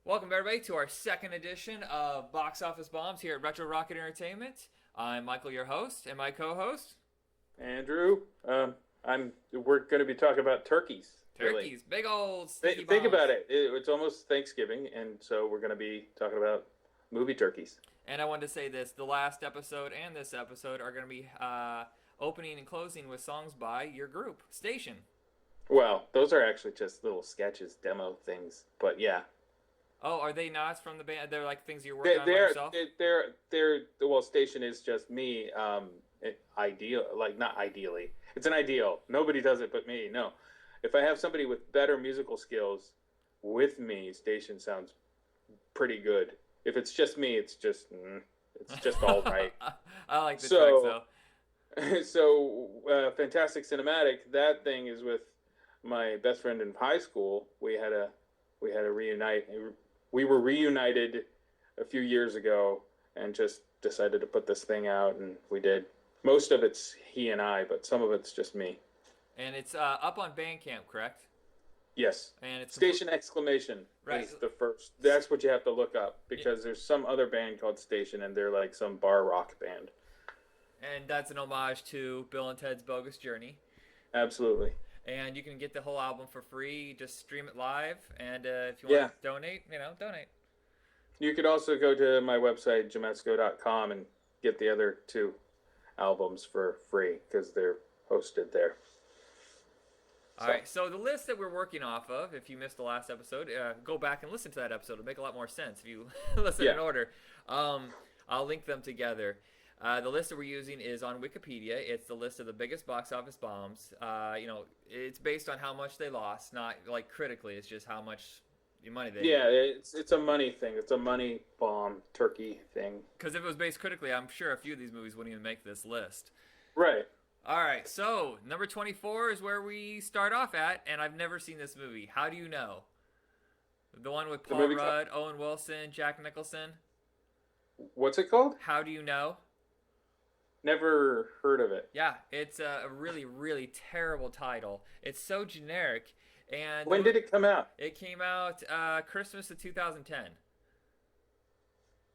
Welcome everybody to our second edition of Box Office Bombs here at Retro Rocket Entertainment. I'm Michael, your host, and my co-host, Andrew, we're going to be talking about turkeys. Really, Turkeys, big old sticky think bombs. about it. It's almost Thanksgiving, and so we're going to be talking about movie turkeys. And I wanted to say this: the last episode and this episode are going to be opening and closing with songs by your group, Station. Well, those are actually just little sketches, demo things. But yeah, Oh, are they not from the band? They're like things you're working they, on by they're yourself. they're well, Station is just me. Ideal, like not ideally, it's an ideal. Nobody does it but me. No, if I have somebody with better musical skills with me, Station sounds pretty good. If it's just me, it's just all right. I like the tracks So, though. Fantastic Cinematic. That thing is with my best friend in high school. We had a reunite. We were reunited a few years ago, and just decided to put this thing out, and we did. Most of it's he and I, but some of it's just me. And it's up on Bandcamp, correct? Yes. And it's Station exclamation right. is the first. That's what you have to look up because there's some other band called Station, and they're like some bar rock band. And that's an homage to Bill and Ted's Bogus Journey. Absolutely. And you can get the whole album for free. Just stream it live, and if you Yeah. want to donate, donate. You could also go to my website, jamesco.com, and get the other two albums for free because they're hosted there. All right, so the list that we're working off of, if you missed the last episode, go back and listen to that episode. It'll make a lot more sense if you listen in order. I'll link them together. The list that we're using is on Wikipedia. It's the list of the biggest box office bombs. It's based on how much they lost, not like critically. It's just how much money they. Yeah, it's a money thing. It's a money bomb turkey thing. Because if it was based critically, I'm sure a few of these movies wouldn't even make this list. Right. All right, so number 24 is where we start off at, and I've never seen this movie. How do you know? The one with Paul Rudd, Owen Wilson, Jack Nicholson. What's it called? How do you know? Never heard of it. Yeah, it's a really, really terrible title. It's so generic. And when did it come out? It came out Christmas of 2010.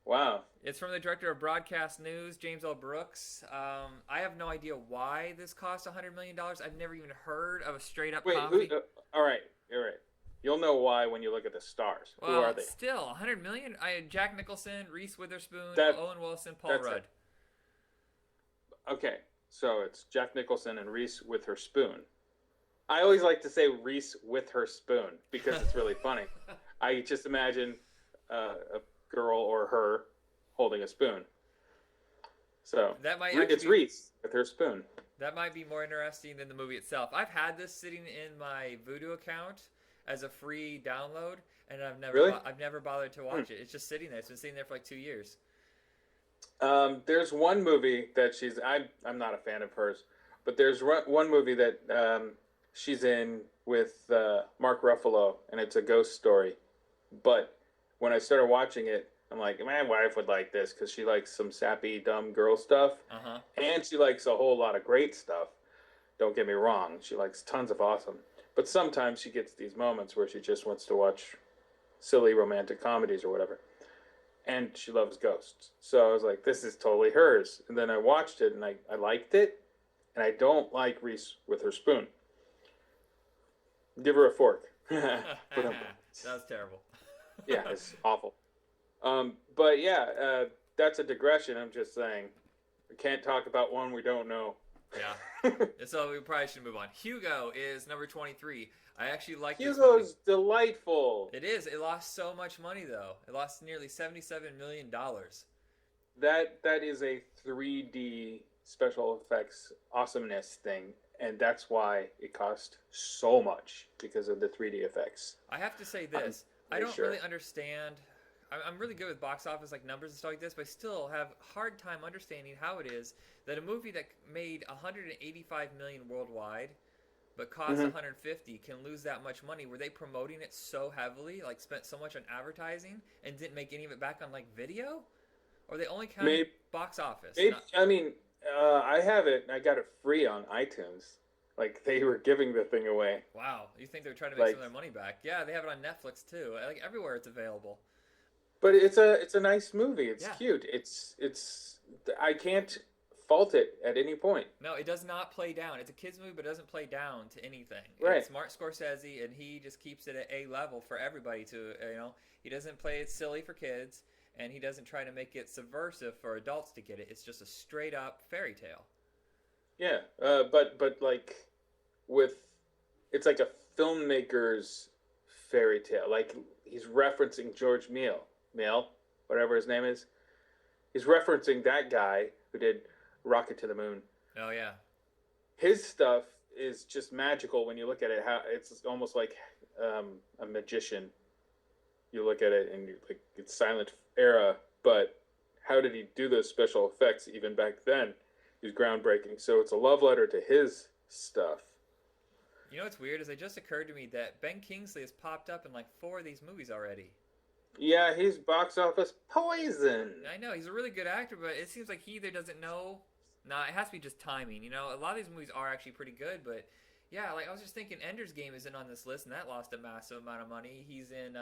Wow. It's from the director of Broadcast News, James L. Brooks. I have no idea why this cost $100 million. I've never even heard of a straight-up comedy. All right, you're right. You'll know why when you look at the stars. Well, who are they? Still, $100 million? Jack Nicholson, Reese Witherspoon, Owen Wilson, Paul Rudd. It. Okay, so it's Jack Nicholson and Reese with her spoon. I always like to say Reese with her spoon because it's really funny. I just imagine a girl or her holding a spoon. So it's Reese with her spoon. That might be more interesting than the movie itself. I've had this sitting in my Vudu account as a free download, and I've never bothered to watch it. It's just sitting there. It's been sitting there for like 2 years. There's one movie that I'm not a fan of hers, but there's one movie that she's in with Mark Ruffalo, and it's a ghost story. But when I started watching it, I'm like, my wife would like this because she likes some sappy, dumb girl stuff, and she likes a whole lot of great stuff. Don't get me wrong, she likes tons of awesome. But sometimes she gets these moments where she just wants to watch silly romantic comedies or whatever. And she loves ghosts. So I was like, this is totally hers. And then I watched it, and I liked it. And I don't like Reese with her spoon. Give her a fork. That was terrible. Yeah, it's awful. But yeah, that's a digression. I'm just saying. We can't talk about one we don't know. Yeah. So we probably should move on. Hugo is number 23. I actually like this movie. Hugo's delightful. It is. It lost so much money, though. It lost nearly $77 million. That is a 3D special effects awesomeness thing, and that's why it cost so much, because of the 3D effects. I have to say this. I don't really understand. I'm really good with box office like numbers and stuff like this, but I still have a hard time understanding how it is that a movie that made 185 million worldwide but cost 150 can lose that much money. Were they promoting it so heavily, like spent so much on advertising and didn't make any of it back on like video? Or they only counted box office? I mean, I have it. I got it free on iTunes. Like they were giving the thing away. Wow, you think they're trying to make some Like, of their money back? Yeah, they have it on Netflix too. Like everywhere, it's available. but it's a nice movie. It's Yeah. cute. It's I can't fault it at any point. No, it does not play down. It's a kids movie, but it doesn't play down to anything. Right. It's Martin Scorsese, and he just keeps it at A level for everybody to, he doesn't play it silly for kids, and he doesn't try to make it subversive for adults to get it. It's just a straight up fairy tale. Yeah. But like with it's like a filmmaker's fairy tale. Like he's referencing George Mill, whatever his name is. He's referencing that guy who did Rocket to the Moon. Oh yeah. His stuff is just magical when you look at it. How it's almost like a magician. You look at it and you like it's silent era, but how did he do those special effects even back then? He was groundbreaking. So it's a love letter to his stuff. You know what's weird is it just occurred to me that Ben Kingsley has popped up in like 4 of these movies already. Yeah, he's box office poison. I know he's a really good actor, but it seems like he either doesn't know. Nah, it has to be just timing. A lot of these movies are actually pretty good, but yeah, like I was just thinking, Ender's Game isn't on this list, and that lost a massive amount of money. He's in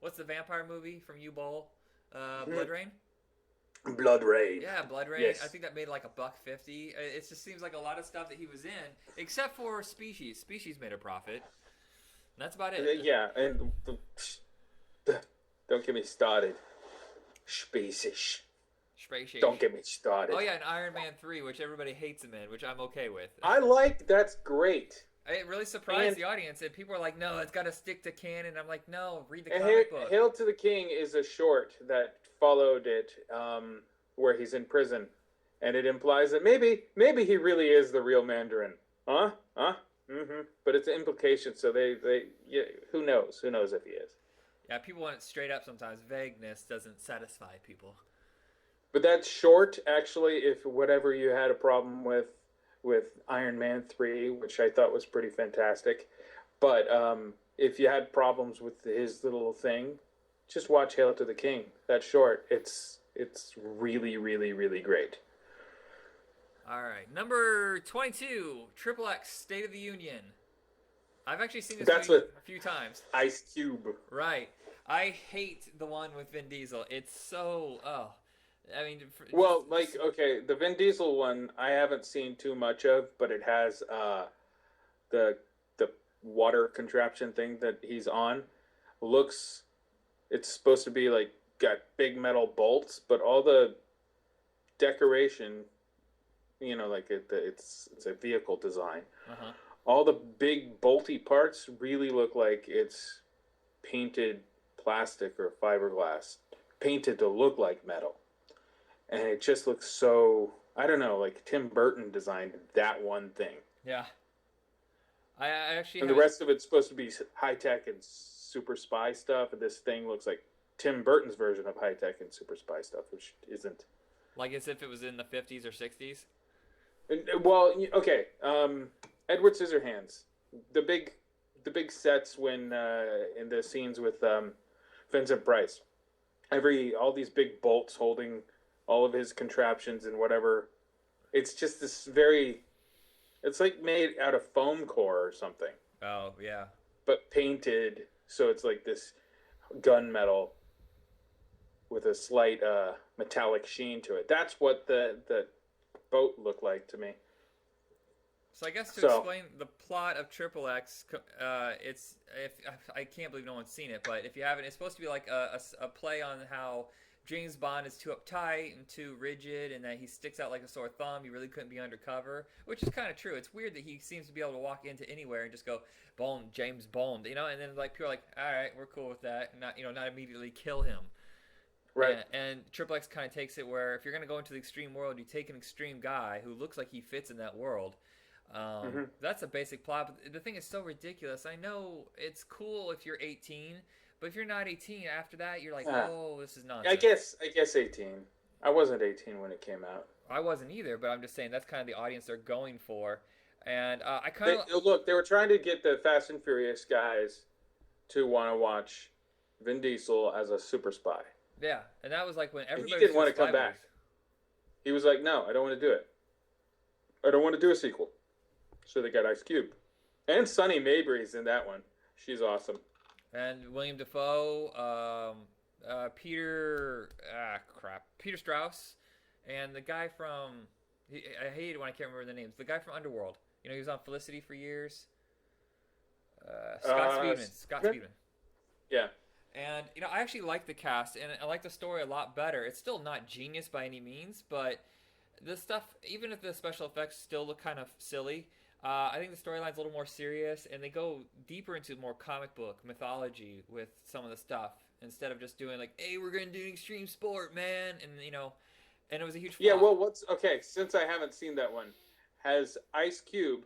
what's the vampire movie from U-Bowl? Blood Rain. Blood Rain. Yeah, Blood Rain. Yes. I think that made like $150. It just seems like a lot of stuff that he was in, except for Species. Species made a profit. And that's about it. Yeah, and don't get me started. Species. Species. Don't get me started. Oh yeah, and Iron Man 3, which everybody hates him in, which I'm okay with. That's great. It really surprised And- the audience, and people are like, "No, it's got to stick to canon." I'm like, "No, read the And comic book." Hail to the King is a short that followed it, where he's in prison, and it implies that maybe he really is the real Mandarin. Huh? Mm-hmm. But it's an implication, so yeah, who knows? Who knows if he is? Yeah, people want it straight up sometimes. Vagueness doesn't satisfy people. But that short, actually, if whatever you had a problem with Iron Man 3, which I thought was pretty fantastic, but if you had problems with his little thing, just watch Hail to the King. That short, it's really, really, really great. All right, number 22, Triple X, State of the Union. I've actually seen this That's movie with a few times. Ice Cube. Right. I hate the one with Vin Diesel. It's so I mean, Well, like, okay, the Vin Diesel one I haven't seen too much of, but it has the water contraption thing that he's on. It's supposed to be like got big metal bolts, but all the decoration, like it's a vehicle design. Uh-huh. All the big bolty parts really look like it's painted plastic or fiberglass, painted to look like metal. And it just looks so, I don't know, like Tim Burton designed that one thing. Yeah. I actually And the rest of it's supposed to be high-tech and super spy stuff, and this thing looks like Tim Burton's version of high-tech and super spy stuff, which isn't. like as if it was in the 50s or 60s. Well, okay, Edward Scissorhands, the big sets when in the scenes with Vincent Price, all these big bolts holding all of his contraptions and whatever. It's just it's like made out of foam core or something, Oh, yeah. but painted, so it's like this gunmetal with a slight metallic sheen to it. That's what the boat looked like to me. So I guess to explain the plot of Triple X, I can't believe no one's seen it, but if you haven't, it's supposed to be like a play on how James Bond is too uptight and too rigid, and that he sticks out like a sore thumb. He really couldn't be undercover, which is kind of true. It's weird that he seems to be able to walk into anywhere and just go, "Bond, James Bond," and then like people are like, "All right, we're cool with that," and not immediately kill him. Right. And Triple X kind of takes it where if you're going to go into the extreme world, you take an extreme guy who looks like he fits in that world. That's a basic plot, but the thing is so ridiculous. I know it's cool if you're 18, but if you're not 18, after that, you're like, oh, this is nonsense. I guess 18. I wasn't 18 when it came out. I wasn't either, but I'm just saying that's kind of the audience they're going for. And I kind of... Look, they were trying to get the Fast and Furious guys to want to watch Vin Diesel as a super spy. Yeah, and that was like when everybody... He didn't want to come back. He was like, no, I don't want to do it. I don't want to do a sequel. So they got Ice Cube. And Sonny Mabry's in that one. She's awesome. And William Defoe, Peter Strauss, and the guy from. I hate it when I can't remember the names. The guy from Underworld. You know, he was on Felicity for years. Scott Speedman. Yeah. And I actually like the cast, and I like the story a lot better. It's still not genius by any means, but the stuff, even if the special effects still look kind of silly, I think the storyline's a little more serious, and they go deeper into more comic book mythology with some of the stuff instead of just doing like, "Hey, we're gonna do an extreme sport, man," and and it was a huge flop. Yeah. Well, since I haven't seen that one, has Ice Cube?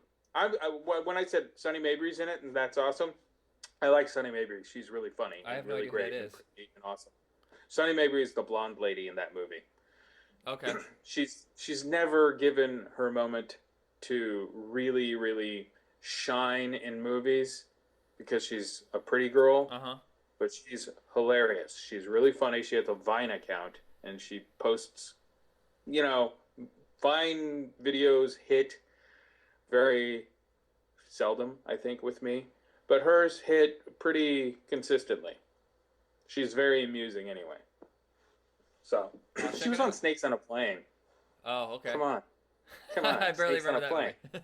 When I said Sonny Mabry's in it, and that's awesome. I like Sonny Mabry. She's really funny. I have really no idea great who it is. And awesome. Sonny Mabry is the blonde lady in that movie. Okay. She's never given her moment to really, really shine in movies because she's a pretty girl. Uh-huh. But she's hilarious. She's really funny. She has a Vine account and she posts, Vine videos hit very seldom, I think, with me. But hers hit pretty consistently. She's very amusing anyway. So, she was on Snakes on a Plane. Oh, okay. Come on. I barely Snakes on remember a Plane. that.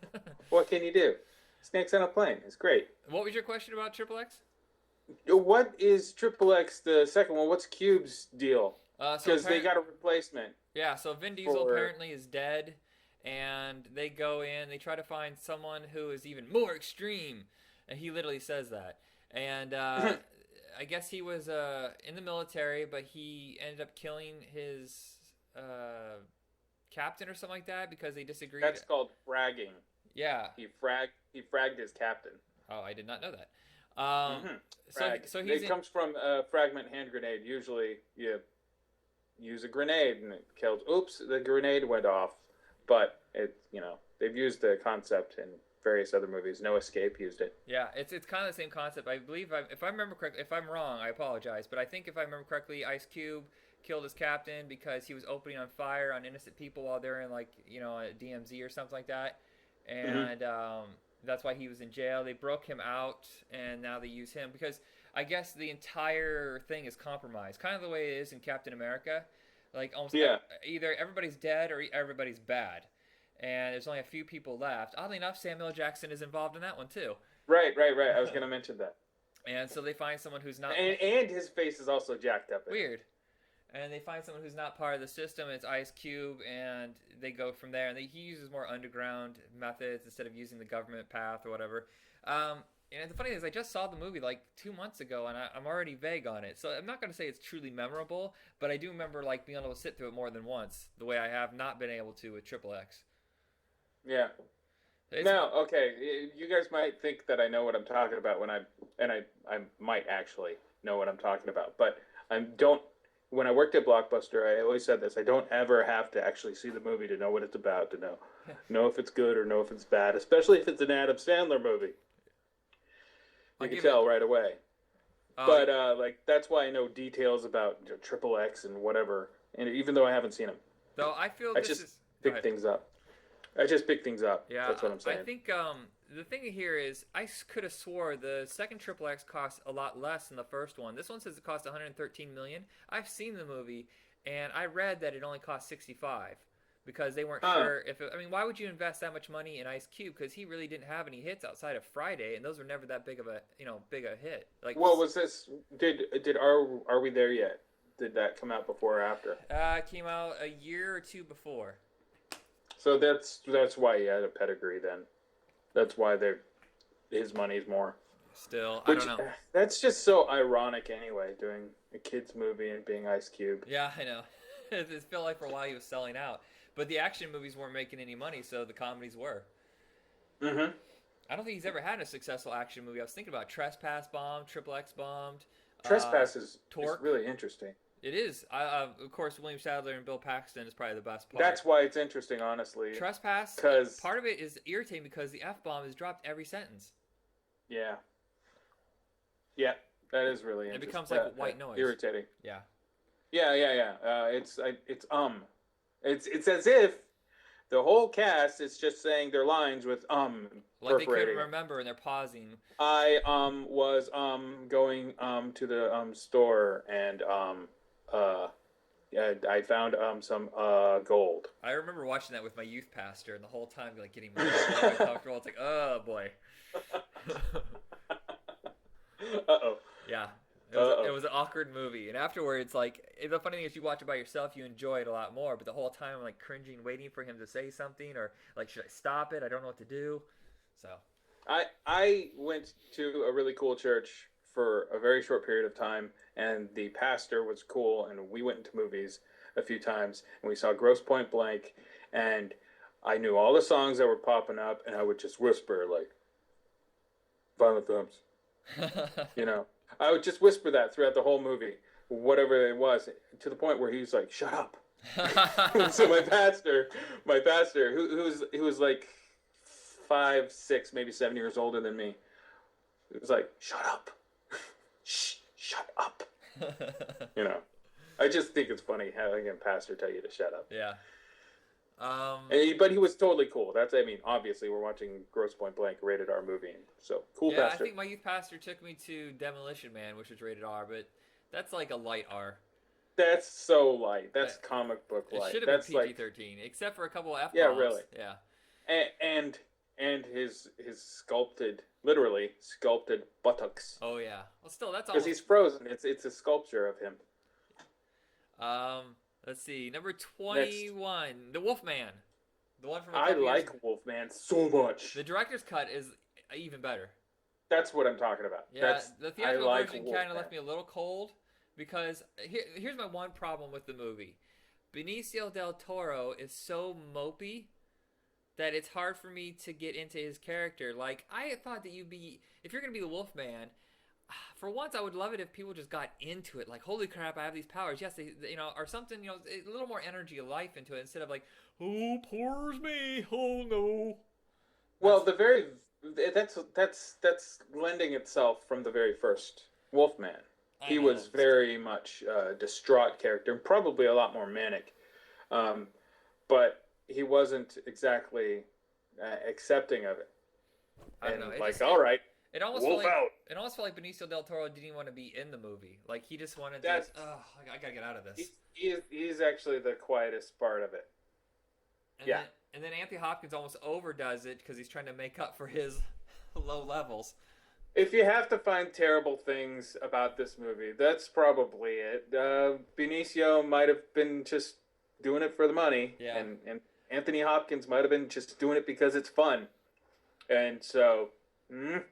What can you do? Snakes on a Plane. It's great. What was your question about Triple X? What is Triple X, the second one? What's Cube's deal? Because they got a replacement. Yeah, so Vin Diesel apparently is dead, and they go in, they try to find someone who is even more extreme. And he literally says that. And I guess he was in the military, but he ended up killing his captain or something like that because they disagreed. That's called fragging. Yeah. He fragged his captain. Oh, I did not know that. So it comes from a fragment hand grenade. Usually you use a grenade and it kills. Oops, the grenade went off. But they've used the concept in various other movies. No Escape used it. Yeah, it's kind of the same concept. I believe, if I remember correctly, if I'm wrong, I apologize, but I think if I remember correctly, Ice Cube killed his captain because he was opening on fire on innocent people while they're in a DMZ or something like that, and that's why he was in jail. They broke him out, and now they use him because I guess the entire thing is compromised, kind of the way it is in Captain America. Like almost either everybody's dead or everybody's bad. And there's only a few people left. Oddly enough, Samuel Jackson is involved in that one too. Right. I was going to mention that. And so they find someone who's not... And his face is also jacked up. Weird. And they find someone who's not part of the system. It's Ice Cube, and they go from there. And he uses more underground methods instead of using the government path or whatever. And the funny thing is, I just saw the movie like 2 months ago, and I'm already vague on it. So I'm not going to say it's truly memorable, but I do remember being able to sit through it more than once, the way I have not been able to with Triple X. Yeah. Now, okay, you guys might think that I know what I'm talking about I might actually know what I'm talking about, but when I worked at Blockbuster, I always said this, I don't ever have to actually see the movie to know what it's about, to know if it's good or know if it's bad, especially if it's an Adam Sandler movie. You can tell right away. But that's why I know details about Triple X and whatever, and even though I haven't seen them. Though I feel I just pick things up. Yeah, that's what I'm saying. I think the thing here is I could have swore the second Triple X cost a lot less than the first one. This one says it cost $113 million. I've seen the movie, and I read that it only cost $65 because they weren't sure if. Why would you invest that much money in Ice Cube? Because he really didn't have any hits outside of Friday, and those were never that big of a hit. What was this? Are we there yet? Did that come out before or after? It came out a year or two before. So that's why he had a pedigree then. That's why his money's more. Still, I don't know. That's just so ironic anyway, doing a kid's movie and being Ice Cube. Yeah, I know. It felt like for a while he was selling out. But the action movies weren't making any money, so the comedies were. Mm-hmm. I don't think he's ever had a successful action movie. I was thinking about Trespass bombed, Triple X bombed. Trespass is really interesting. It is. Of course, William Sadler and Bill Paxton is probably the best part. That's why it's interesting, honestly. Trespass, part of it is irritating because the F-bomb is dropped every sentence. Yeah. Yeah, that is really interesting. It becomes like white noise. Irritating. Yeah. Yeah. It's as if The whole cast is just saying their lines with Like they couldn't perforating. remember and they're pausing. I was going to the store and uh yeah, I found some gold. I remember watching that with my youth pastor, and the whole time like getting really uncomfortable. It's like, oh boy. Uh-oh. Yeah. It Uh-oh. was an awkward movie, and afterwards, like the funny thing is, you watch it by yourself, you enjoy it a lot more. But the whole time, I'm like cringing, waiting for him to say something, or like, should I stop it? I don't know what to do. So, I went to a really cool church for a very short period of time, and the pastor was cool, and we went into movies a few times, and we saw Gross Point Blank, and I knew all the songs that were popping up, and I would just whisper like "Violent Femmes," you know. I would just whisper that throughout the whole movie, whatever it was, to the point where he was like, "Shut up." So my pastor, who was like 5, 6, maybe 7 years older than me, it was like, "Shut up, shh, shut up." You know, I just think it's funny having a pastor tell you to shut up. Yeah. But he was totally cool. I mean, obviously we're watching Gross Point Blank, rated R movie, so cool Yeah, pastor. I think my youth pastor took me to Demolition Man, which was rated R, but that's like a light R. That's so light. That's But comic book it light. should have That's been like, PG-13, except for a couple of F-bombs. yeah, really. Yeah. And his sculpted, literally sculpted buttocks, Oh yeah. Well, still, that's because almost. he's frozen. It's a sculpture of him. Let's see, number 21, The Wolfman, the one from a I couple years. like Wolfman so much. The director's cut is even better. That's what I'm talking about. Yeah, the I theatrical like version Wolfman. kind of left me a little cold because here's my one problem with the movie. Benicio del Toro is so mopey that it's hard for me to get into his character. Like, I thought that if you're going to be the Wolfman, for once I would love it if people just got into it. Like, holy crap, I have these powers. Yes, they or something, a little more energy, life into it instead of like, oh, poor's me, oh no. Well, that's lending itself from the very first Wolfman. He was very much a distraught character, and probably a lot more manic. But he wasn't exactly accepting of it. I don't And know. like, all right, It almost wolf felt like, out. It almost felt like Benicio del Toro didn't even want to be in the movie. Like, he just wanted to. That's- Oh, I gotta get out of this. He's actually the quietest part of it. And yeah. Then Anthony Hopkins almost overdoes it because he's trying to make up for his low levels. If you have to find terrible things about this movie, that's probably it. Benicio might have been just doing it for the money, Yeah. and Anthony Hopkins might have been just doing it because it's fun. And so, And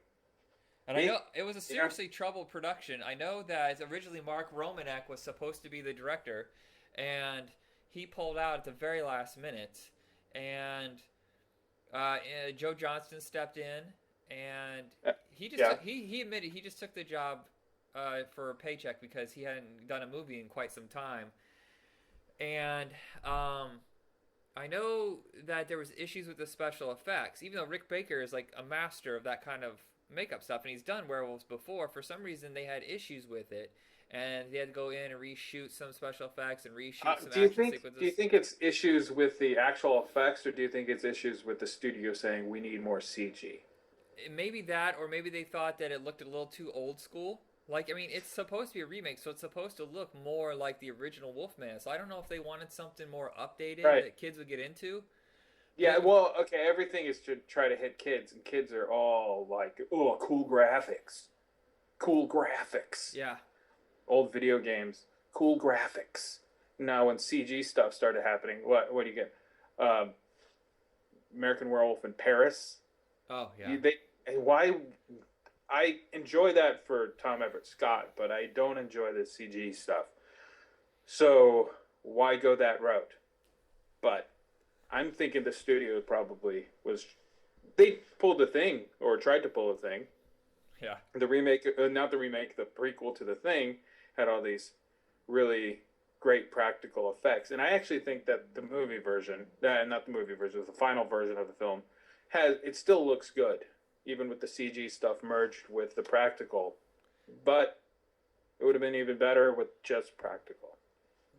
I know it was a seriously troubled production. I know that originally Mark Romanek was supposed to be the director, and he pulled out at the very last minute. And Joe Johnston stepped in, and he just he admitted he just took the job for a paycheck because he hadn't done a movie in quite some time. And I know that there was issues with the special effects, even though Rick Baker is like a master of that kind of makeup stuff, and he's done werewolves before. For some reason, they had issues with it, and they had to go in and reshoot some special effects and reshoot some action sequences. Do you think it's issues with the actual effects, or do you think it's issues with the studio saying we need more CG? Maybe that, or maybe they thought that it looked a little too old school. Like, I mean, it's supposed to be a remake, so it's supposed to look more like the original Wolfman. So I don't know if they wanted something more updated that kids would get into. Yeah, well, okay, everything is to try to hit kids, and kids are all like, oh, cool graphics. Cool graphics. Yeah. Old video games. Cool graphics. Now, when CG stuff started happening, what do you get? American Werewolf in Paris. Oh, yeah. Why... I enjoy that for Tom Everett Scott, but I don't enjoy the CG stuff. So, why go that route? But... I'm thinking the studio probably was... They pulled The Thing, or tried to pull a Thing. Yeah. The remake, not the remake, the prequel to The Thing had all these really great practical effects. And I actually think that the movie version, not the movie version, the final version of the film, it still looks good, even with the CG stuff merged with the practical. But it would have been even better with just practical.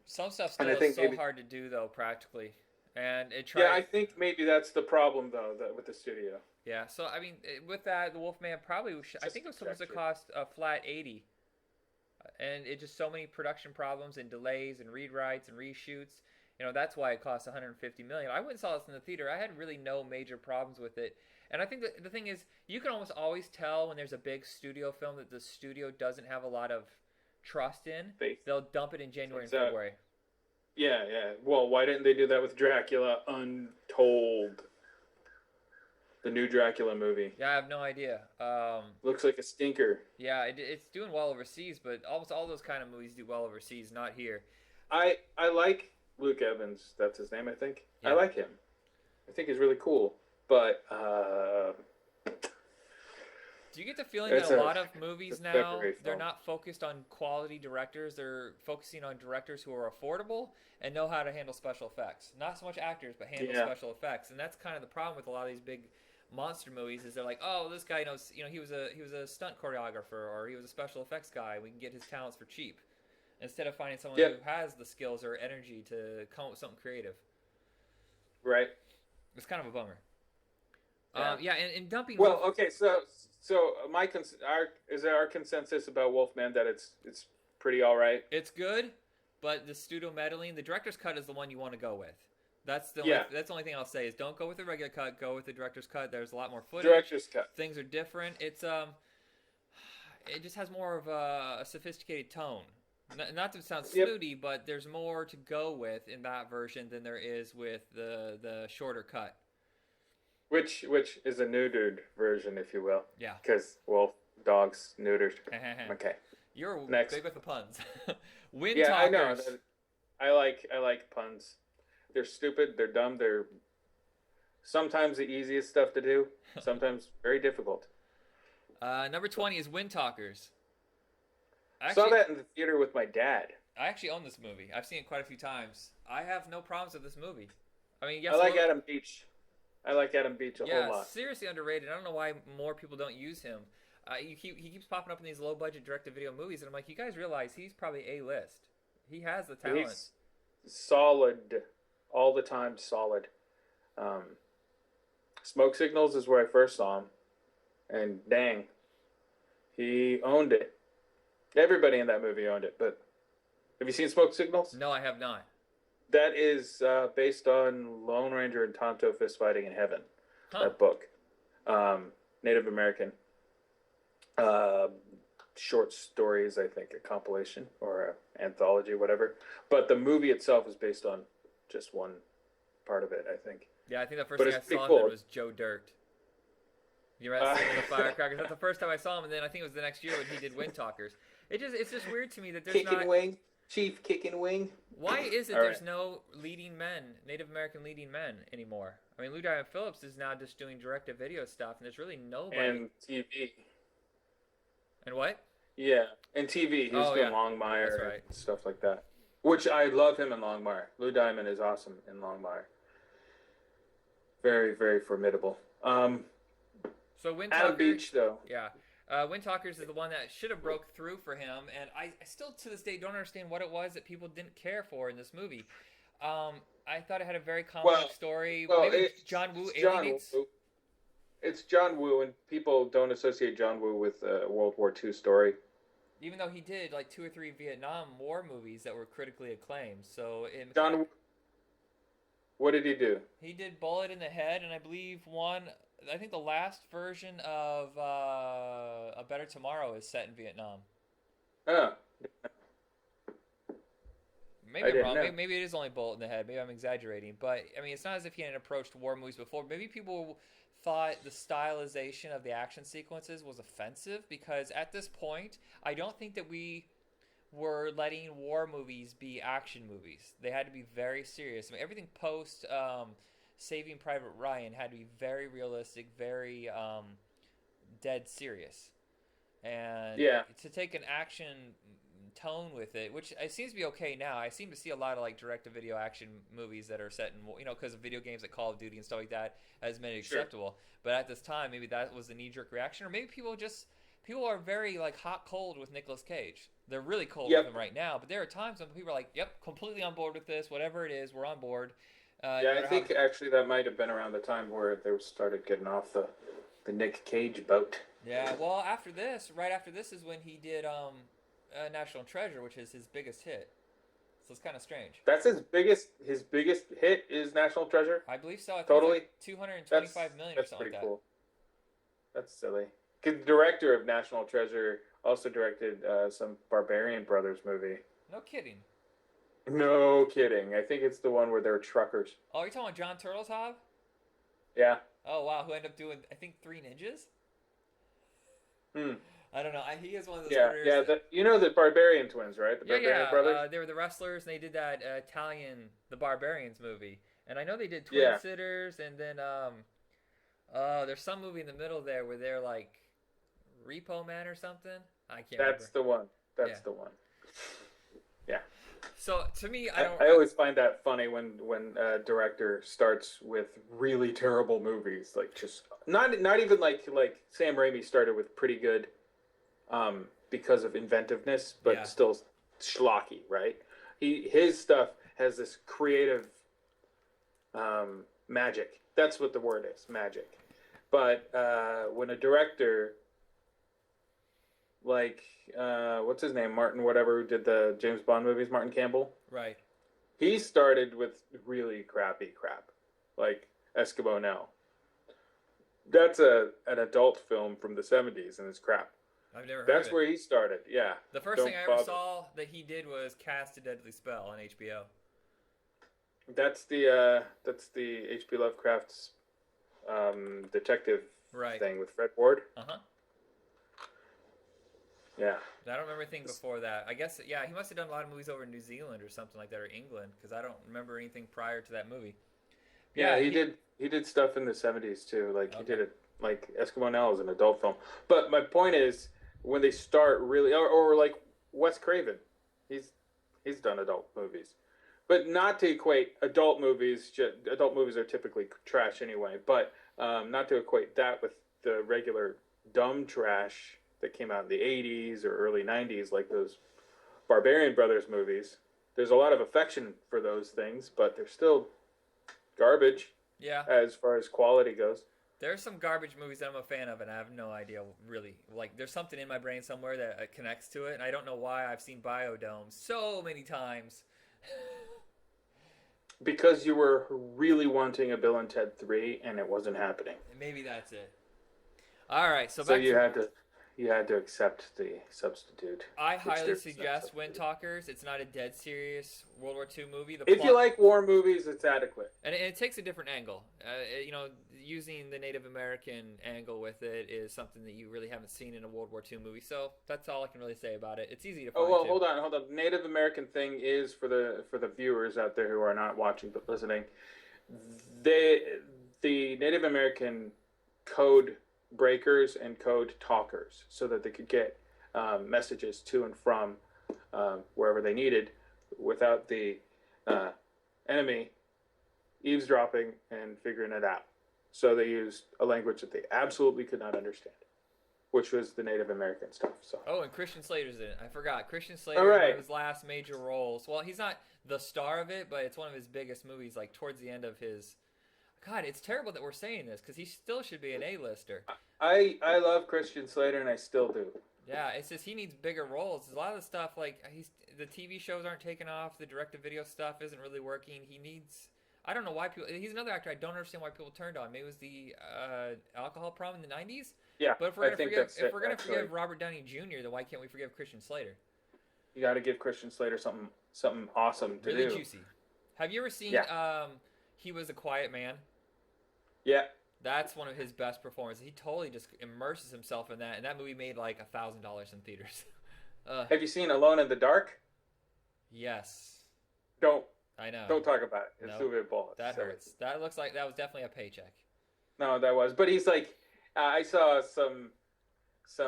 Some stuff still is so hard to do, though, practically. and it Yeah, tried. I think maybe that's the problem though, that with the studio. Yeah, so I mean, with that, the Wolfman probably I Just think it was supposed to conjecture. cost a flat 80, and it just so many production problems and delays and rewrites and reshoots. That's why it cost 150 million. I went and saw this in the theater. I had really no major problems with it. And I think that the thing is, you can almost always tell when there's a big studio film that the studio doesn't have a lot of trust in. Faith. They'll dump it in January and Turns out. February. Yeah, yeah. Well, why didn't they do that with Dracula Untold? The new Dracula movie. Yeah, I have no idea. Looks like a stinker. Yeah, it's doing well overseas, but almost all those kind of movies do well overseas, not here. I like Luke Evans. That's his name, I think. Yeah. I like him. I think he's really cool. But do you get the feeling it's that a a lot of movies it's a now, February they're film. not focused on quality directors, they're focusing on directors who are affordable and know how to handle special effects. Not so much actors, but handle Yeah. special effects. And that's kind of the problem with a lot of these big monster movies is they're like, "Oh, this guy knows, he was a stunt choreographer or he was a special effects guy. We can get his talents for cheap." Instead of finding someone who Yep. has the skills or energy to come up with something creative. Right. It's kind of a bummer. Yeah. Yeah, and dumping Well, okay. So is there our consensus about Wolfman that it's pretty all right? It's good, but the studio meddling, the director's cut is the one you want to go with. That's Yeah. that's the only thing I'll say is don't go with the regular cut, go with the director's cut. There's a lot more footage. Director's cut. Things are different. It just has more of a sophisticated tone. Not to sound Yep. snooty, but there's more to go with in that version than there is with the shorter cut. Which is a neutered version, if you will. Yeah. Because wolf dogs neutered. Okay. You're Next. big with the puns. Wind Yeah, I know. Talkers. I like puns. They're stupid. They're dumb. They're sometimes the easiest stuff to do. Sometimes very difficult. Number 20 is Wind Talkers. Saw that in the theater with my dad. I actually own this movie. I've seen it quite a few times. I have no problems with this movie. I mean, yes, I like Adam Beach. I like Adam Beach a whole lot. seriously underrated. I don't know why more people don't use him. He keeps popping up in these low-budget direct-to-video movies, and I'm like, you guys realize he's probably A-list. He has the talent. He's solid, all the time. Solid. Smoke Signals is where I first saw him, and dang, he owned it. Everybody in that movie owned it. But have you seen Smoke Signals? No, I have not. That is based on Lone Ranger and Tonto fist fighting in heaven. Huh. That book, Native American short stories, I think, a compilation or an anthology, whatever. But the movie itself is based on just one part of it, I think. Yeah, I think the first But thing I it's pretty saw him cool. in was Joe Dirt. You remember that scene with the firecrackers? That's the first time I saw him, and then I think it was the next year when he did Wind Talkers. It's just weird to me that there's not. Wing, Chief Kicking Wing. Why is it All there's right. no leading men, Native American leading men anymore? I mean, Lou Diamond Phillips is now just doing direct-to-video stuff, and there's really nobody. And TV. And what? Yeah, and TV. He's Oh, doing yeah. Longmire That's right. and stuff like that. Which I love him in Longmire. Lou Diamond is awesome in Longmire. Very, very formidable. So Wind Adam Talkers, Beach, though. yeah. Wind Talkers is the one that should have broke through for him, and I still to this day don't understand what it was that people didn't care for in this movie. I thought it had a very complex story. Well, Maybe it's John Woo John alienates. Woo. It's John Woo, and people don't associate John Woo with a World War II story. Even though he did like 2 or 3 Vietnam War movies that were critically acclaimed. So John Woo, what did he do? he did Bullet in the Head, and I believe I think the last version of A Better Tomorrow is set in Vietnam. Oh, Maybe I I'm didn't wrong. know. Maybe it is only Bullet in the Head. Maybe I'm exaggerating. But, I mean, it's not as if he hadn't approached war movies before. Maybe people thought the stylization of the action sequences was offensive because at this point, I don't think that we were letting war movies be action movies. They had to be very serious. I mean, everything post Saving Private Ryan had to be very realistic, very dead serious. And Yeah. to take an action tone with it, which it seems to be okay now. I seem to see a lot of like direct-to-video action movies that are set in, because of video games like Call of Duty and stuff like that has made it Sure. acceptable. But at this time, maybe that was the knee-jerk reaction, or maybe people are very like hot cold with Nicolas Cage. They're really cold Yep. with him right now, but there are times when people are like, "Yep, completely on board with this. Whatever it is, we're on board." Yeah, no I matter how. think actually that might have been around the time where they started getting off the Nick Cage boat. Yeah, well, after this, right after this is when he did National Treasure, which is his biggest hit. So it's kind of strange. That's his biggest hit is National Treasure. I believe so. I think it's Totally. like 225 That's million or that's something pretty like that. cool. That's silly. 'Cause the director of National Treasure also directed some Barbarian Brothers movie. No kidding. No kidding. I think it's the one where they're truckers. Oh, you're talking about John Turtle's Yeah. Oh wow, who ended up doing I think Three Ninjas? Hmm. I don't know. He is one of those Yeah. careers Yeah. that. You know the Barbarian twins, right? The Yeah, Barbarian yeah. Brothers. They were the wrestlers, and they did that Italian The Barbarians movie. And I know they did Twin Yeah. Sitters, and then there's some movie in the middle there where they're like Repo Man or something. I can't That's remember. the one. Yeah. That's the one. Yeah. So to me, I I, don't. I always find that funny when a director starts with really terrible movies, like just not even like Sam Raimi started with pretty good, because of inventiveness, but Yeah. still schlocky, right? His stuff has this creative magic. That's what the word is, magic. But when a director like what's his name, Martin whatever, who did the James Bond movies, Martin Campbell. Right. He started with really crappy crap, like Eskimo Now. That's an adult film from the '70s, and it's crap. I've never heard That's of it. where he started. Yeah. The first Don't thing I ever bother. saw that he did was Cast a Deadly Spell on HBO. That's the H.P. Lovecraft's detective Right. thing with Fred Ward. Uh huh. Yeah. I don't remember anything before that. I guess yeah, he must have done a lot of movies over in New Zealand or something like that, or England, because I don't remember anything prior to that movie. Yeah, he did stuff in the '70s too. Like he Okay. did it like Eskimo Now is an adult film. But my point is when they start really, or like Wes Craven, he's done adult movies, but not to equate adult movies. Adult movies are typically trash anyway. But not to equate that with the regular dumb trash that came out in the '80s or early '90s, like those Barbarian Brothers movies. There's a lot of affection for those things, but they're still garbage Yeah, as far as quality goes. there's some garbage movies that I'm a fan of, and I have no idea really. Like, there's something in my brain somewhere that connects to it, and I don't know why. I've seen Biodome so many times. Because you were really wanting a Bill and Ted 3 and it wasn't happening. Maybe that's it. All right, so So back you to. had to accept the substitute. I which highly there's no suggest Wind substitute. Talkers. It's not a dead serious World War II movie. The If plot, you like war movies, it's adequate. and it takes a different angle. Using the Native American angle with it is something that you really haven't seen in a World War II movie. So that's all I can really say about it. It's easy to find. Oh well, too. hold on. Native American thing is for the viewers out there who are not watching but listening. The Native American code breakers and code talkers so that they could get messages to and from wherever they needed without the enemy eavesdropping and figuring it out. So they used a language that they absolutely could not understand, which was the Native American stuff. So Oh, and Christian Slater's in it. I forgot. Christian Slater, All right. one of his last major roles. Well, he's not the star of it, but it's one of his biggest movies, like towards the end of his. God, it's terrible that we're saying this because he still should be an A-lister. I love Christian Slater and I still do. Yeah, it's just he needs bigger roles. A lot of the stuff, like the TV shows aren't taking off. The direct-to-video stuff isn't really working. He needs. I don't know why people. He's another actor I don't understand why people turned on. Maybe it was the alcohol problem in the '90s. Yeah, But if we're I gonna think forgive, that's if it, we're gonna actually. forgive Robert Downey Jr., then why can't we forgive Christian Slater? You got to give Christian Slater something awesome to Really do. juicy. Have you ever seen? Yeah. He Was a Quiet Man. Yeah. That's one of his best performances. He totally just immerses himself in that, and that movie made like $1,000 in theaters. Have you seen Alone in the Dark? Yes, Don't I know. talk about it. It's No, too big bullets. That So- hurts. That looks like that was definitely a paycheck. No, that was. But he's like, I saw some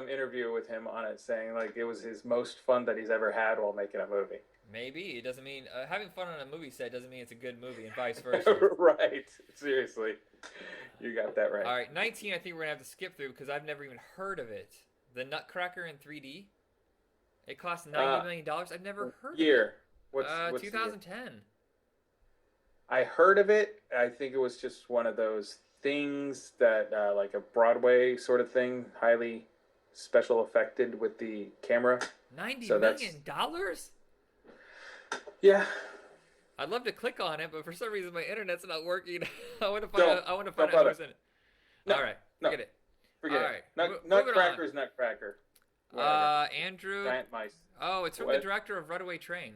interview with him on it saying like it was his most fun that he's ever had while making a movie. Maybe it doesn't mean having fun on a movie set doesn't mean it's a good movie, and vice versa. Right. Seriously. You got that right. All right, 19. I think we're gonna have to skip through because I've never even heard of it. The Nutcracker in 3D. It cost $90 million. I've never heard of it. Year. What's the year? 2010. I heard of it. I think it was just one of those things that, like a Broadway sort of thing, highly special effected with the camera. Ninety So that's million dollars? yeah. I'd love to click on it, but for some reason my internet's not working. I want to find Don't out. I want to don't find out bother. who's in it. No, All right, no, forget it. forget All it. right, moving on. Nutcracker's Nutcracker. Whatever. Andrew. Giant mice. Oh, it's from the What? director of Runaway Train,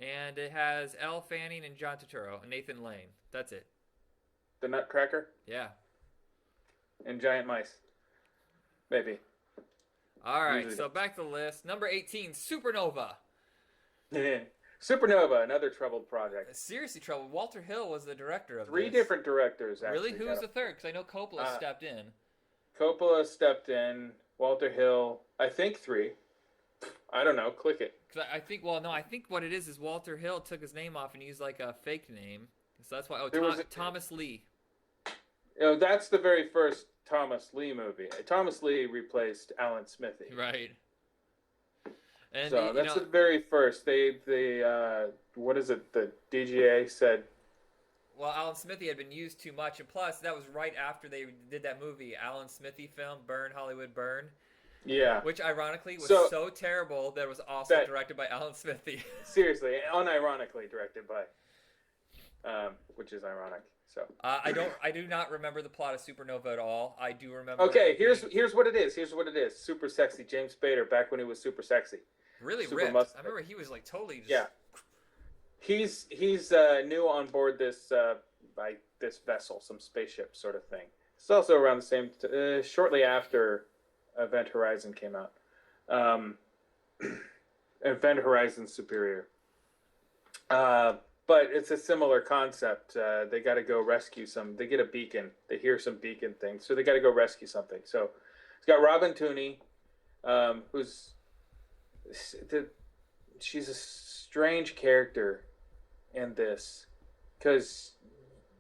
and it has Elle Fanning and John Turturro and Nathan Lane. That's it. The Nutcracker Yeah. and giant mice. Maybe. All right, Usually so back to the list. Number 18, Supernova. Supernova, another troubled project. Seriously trouble. Walter Hill was the director of Three this. different directors, actually. Really? Who was the third? Because I know Coppola stepped in. Coppola stepped in. Walter Hill, I think three. I don't know. Click it. Because I think, well, no, I think what it is Walter Hill took his name off and used like a fake name. So that's why. Oh, Thomas Lee. You know, that's the very first Thomas Lee movie. Thomas Lee replaced Alan Smithy. Right. And So that's the very first. They what is it? The DGA said. Well, Alan Smithy had been used too much, and plus that was right after they did that movie, Alan Smithy film, Burn Hollywood Burn. Yeah. Which ironically was so terrible that it was also directed by Alan Smithy. Seriously, unironically directed by, which is ironic. So I do not remember the plot of Supernova at all. I do remember. Okay, here's what it is. Here's what it is. Super sexy James Spader back when he was super sexy. Really super ripped. muscular. I remember he was like totally just... Yeah. He's new on board this this vessel, some spaceship sort of thing. It's also around the same shortly after Event Horizon came out. Event Horizon Superior. But it's a similar concept. They got to go rescue some. They get a beacon. They hear some beacon thing, so they got to go rescue something. So it's got Robin Tooney, who's she's a strange character in this, because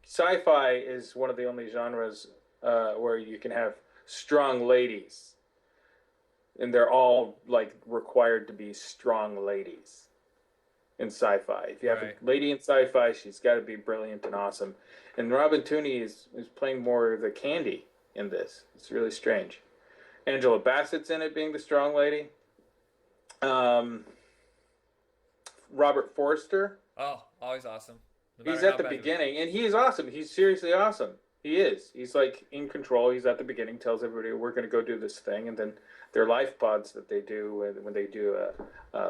sci-fi is one of the only genres where you can have strong ladies, and they're all like required to be strong ladies in sci-fi. If you have a lady in sci-fi, she's got to be brilliant and awesome. And Robin Tooney is playing more of the candy in this. It's really strange. Angela Bassett's in it, being the strong lady. Robert Forster. Oh, always awesome. He's at the beginning, and he's awesome. He's seriously awesome. He is. He's like in control. He's at the beginning, tells everybody we're going to go do this thing, and then their life pods that they do when they do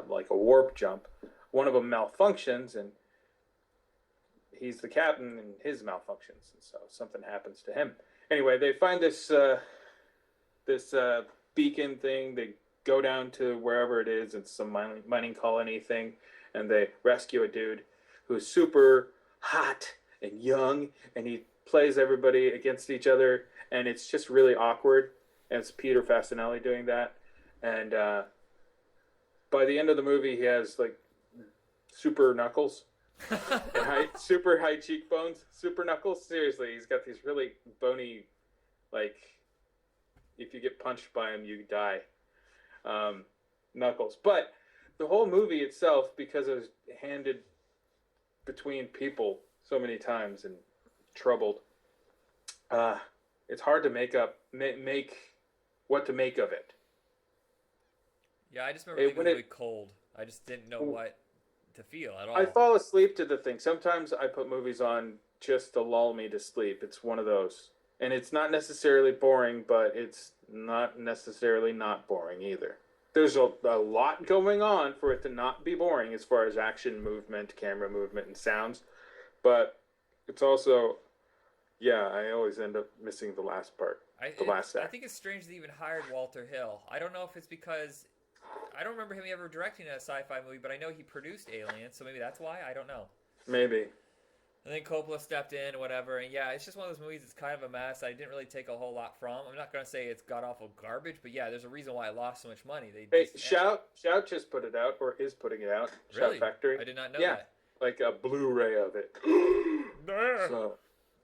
like a warp jump, one of them malfunctions, and he's the captain, and his malfunctions, and so something happens to him. Anyway, they find this beacon thing. They go down to wherever it is. It's some mining colony thing, and they rescue a dude who's super hot and young, and he plays everybody against each other, and it's just really awkward. And it's Peter Fasinelli doing that, and by the end of the movie, he has like super knuckles, and super high cheekbones, super knuckles. Seriously, he's got these really bony, like if you get punched by him, you die. Knuckles. But the whole movie itself, because it was handed between people so many times and troubled, it's hard to make what to make of it. Yeah, I just remember it was really cold. I just didn't know what to feel at all. I fall asleep to the thing. Sometimes I put movies on just to lull me to sleep. It's one of those. And it's not necessarily boring, but it's not necessarily not boring either. There's a lot going on for it to not be boring as far as action, movement, camera movement, and sounds. But it's also, yeah, I always end up missing the last part. Last act. I think it's strange they even hired Walter Hill. I don't know if it's because I don't remember him ever directing a sci-fi movie, but I know he produced Alien, so maybe that's why. I don't know. Maybe. And then Coppola stepped in, whatever, and yeah, it's just one of those movies that's kind of a mess. I didn't really take a whole lot from. I'm not going to say it's god-awful garbage, but yeah, there's a reason why it lost so much money. Shout just put it out, or is putting it out. Really? Shout Factory. I did not know that. Like a Blu-ray of it. So,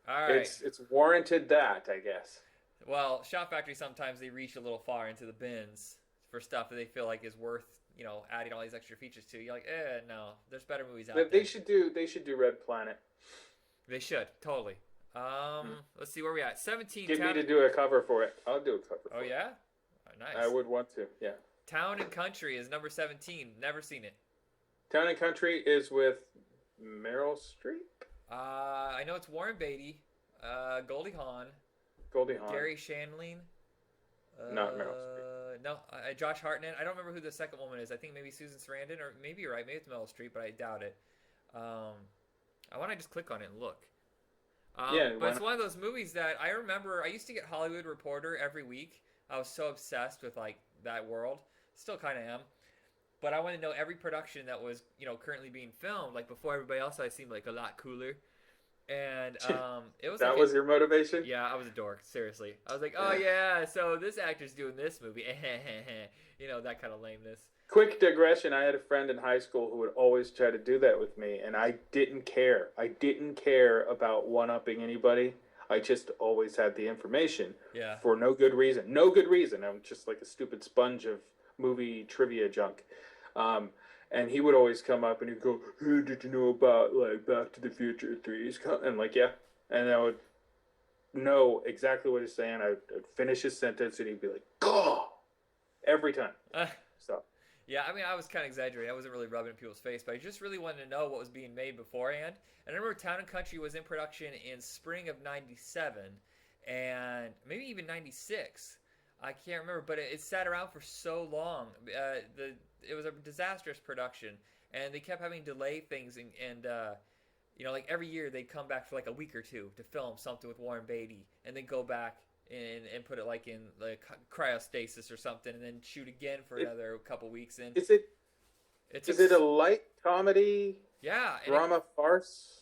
all right. It's warranted that, I guess. Well, Shout Factory, sometimes they reach a little far into the bins for stuff that they feel like is worth, adding all these extra features to. You're like, no, there's better movies out They there. should do Red Planet. They should totally. Let's see where we at. 17. Get me to do a cover for it. I'll do a cover. Oh yeah, nice. I would want to. Yeah. Town and Country is number 17. Never seen it. Town and Country is with Meryl Streep. I know it's Warren Beatty, Goldie Hawn, Gary Shandling. Not Meryl Streep. No, Josh Hartnett. I don't remember who the second woman is. I think maybe Susan Sarandon, or maybe you're right. Maybe it's Meryl Streep, but I doubt it. I want to just click on it and look. But it's one of those movies that I remember. I used to get Hollywood Reporter every week. I was so obsessed with like that world. Still kind of am. But I want to know every production that was, currently being filmed. Like before everybody else, I seemed like a lot cooler. And it was that was your motivation? Yeah, I was a dork. Seriously, I was like, oh yeah, so this actor's doing this movie, that kind of lameness. Quick digression. I had a friend in high school who would always try to do that with me, and I didn't care. I didn't care about one-upping anybody. I just always had the information. Yeah. For no good reason. No good reason. I'm just like a stupid sponge of movie trivia junk. And he would always come up and he'd go, "Hey, did you know about like Back to the Future 3's?" And like, yeah. And I would know exactly what he's saying. I'd finish his sentence and he'd be like, "Go!" Every time. So. Yeah, I mean, I was kind of exaggerating. I wasn't really rubbing it in people's face, but I just really wanted to know what was being made beforehand. And I remember Town and Country was in production in spring of '97 and maybe even '96. I can't remember, but it sat around for so long. It was a disastrous production, and they kept having to delay things, and like every year they'd come back for like a week or two to film something with Warren Beatty, and then go back and put it like in like cryostasis or something, and then shoot again for another couple weeks. And is it a light comedy? Yeah, drama farce.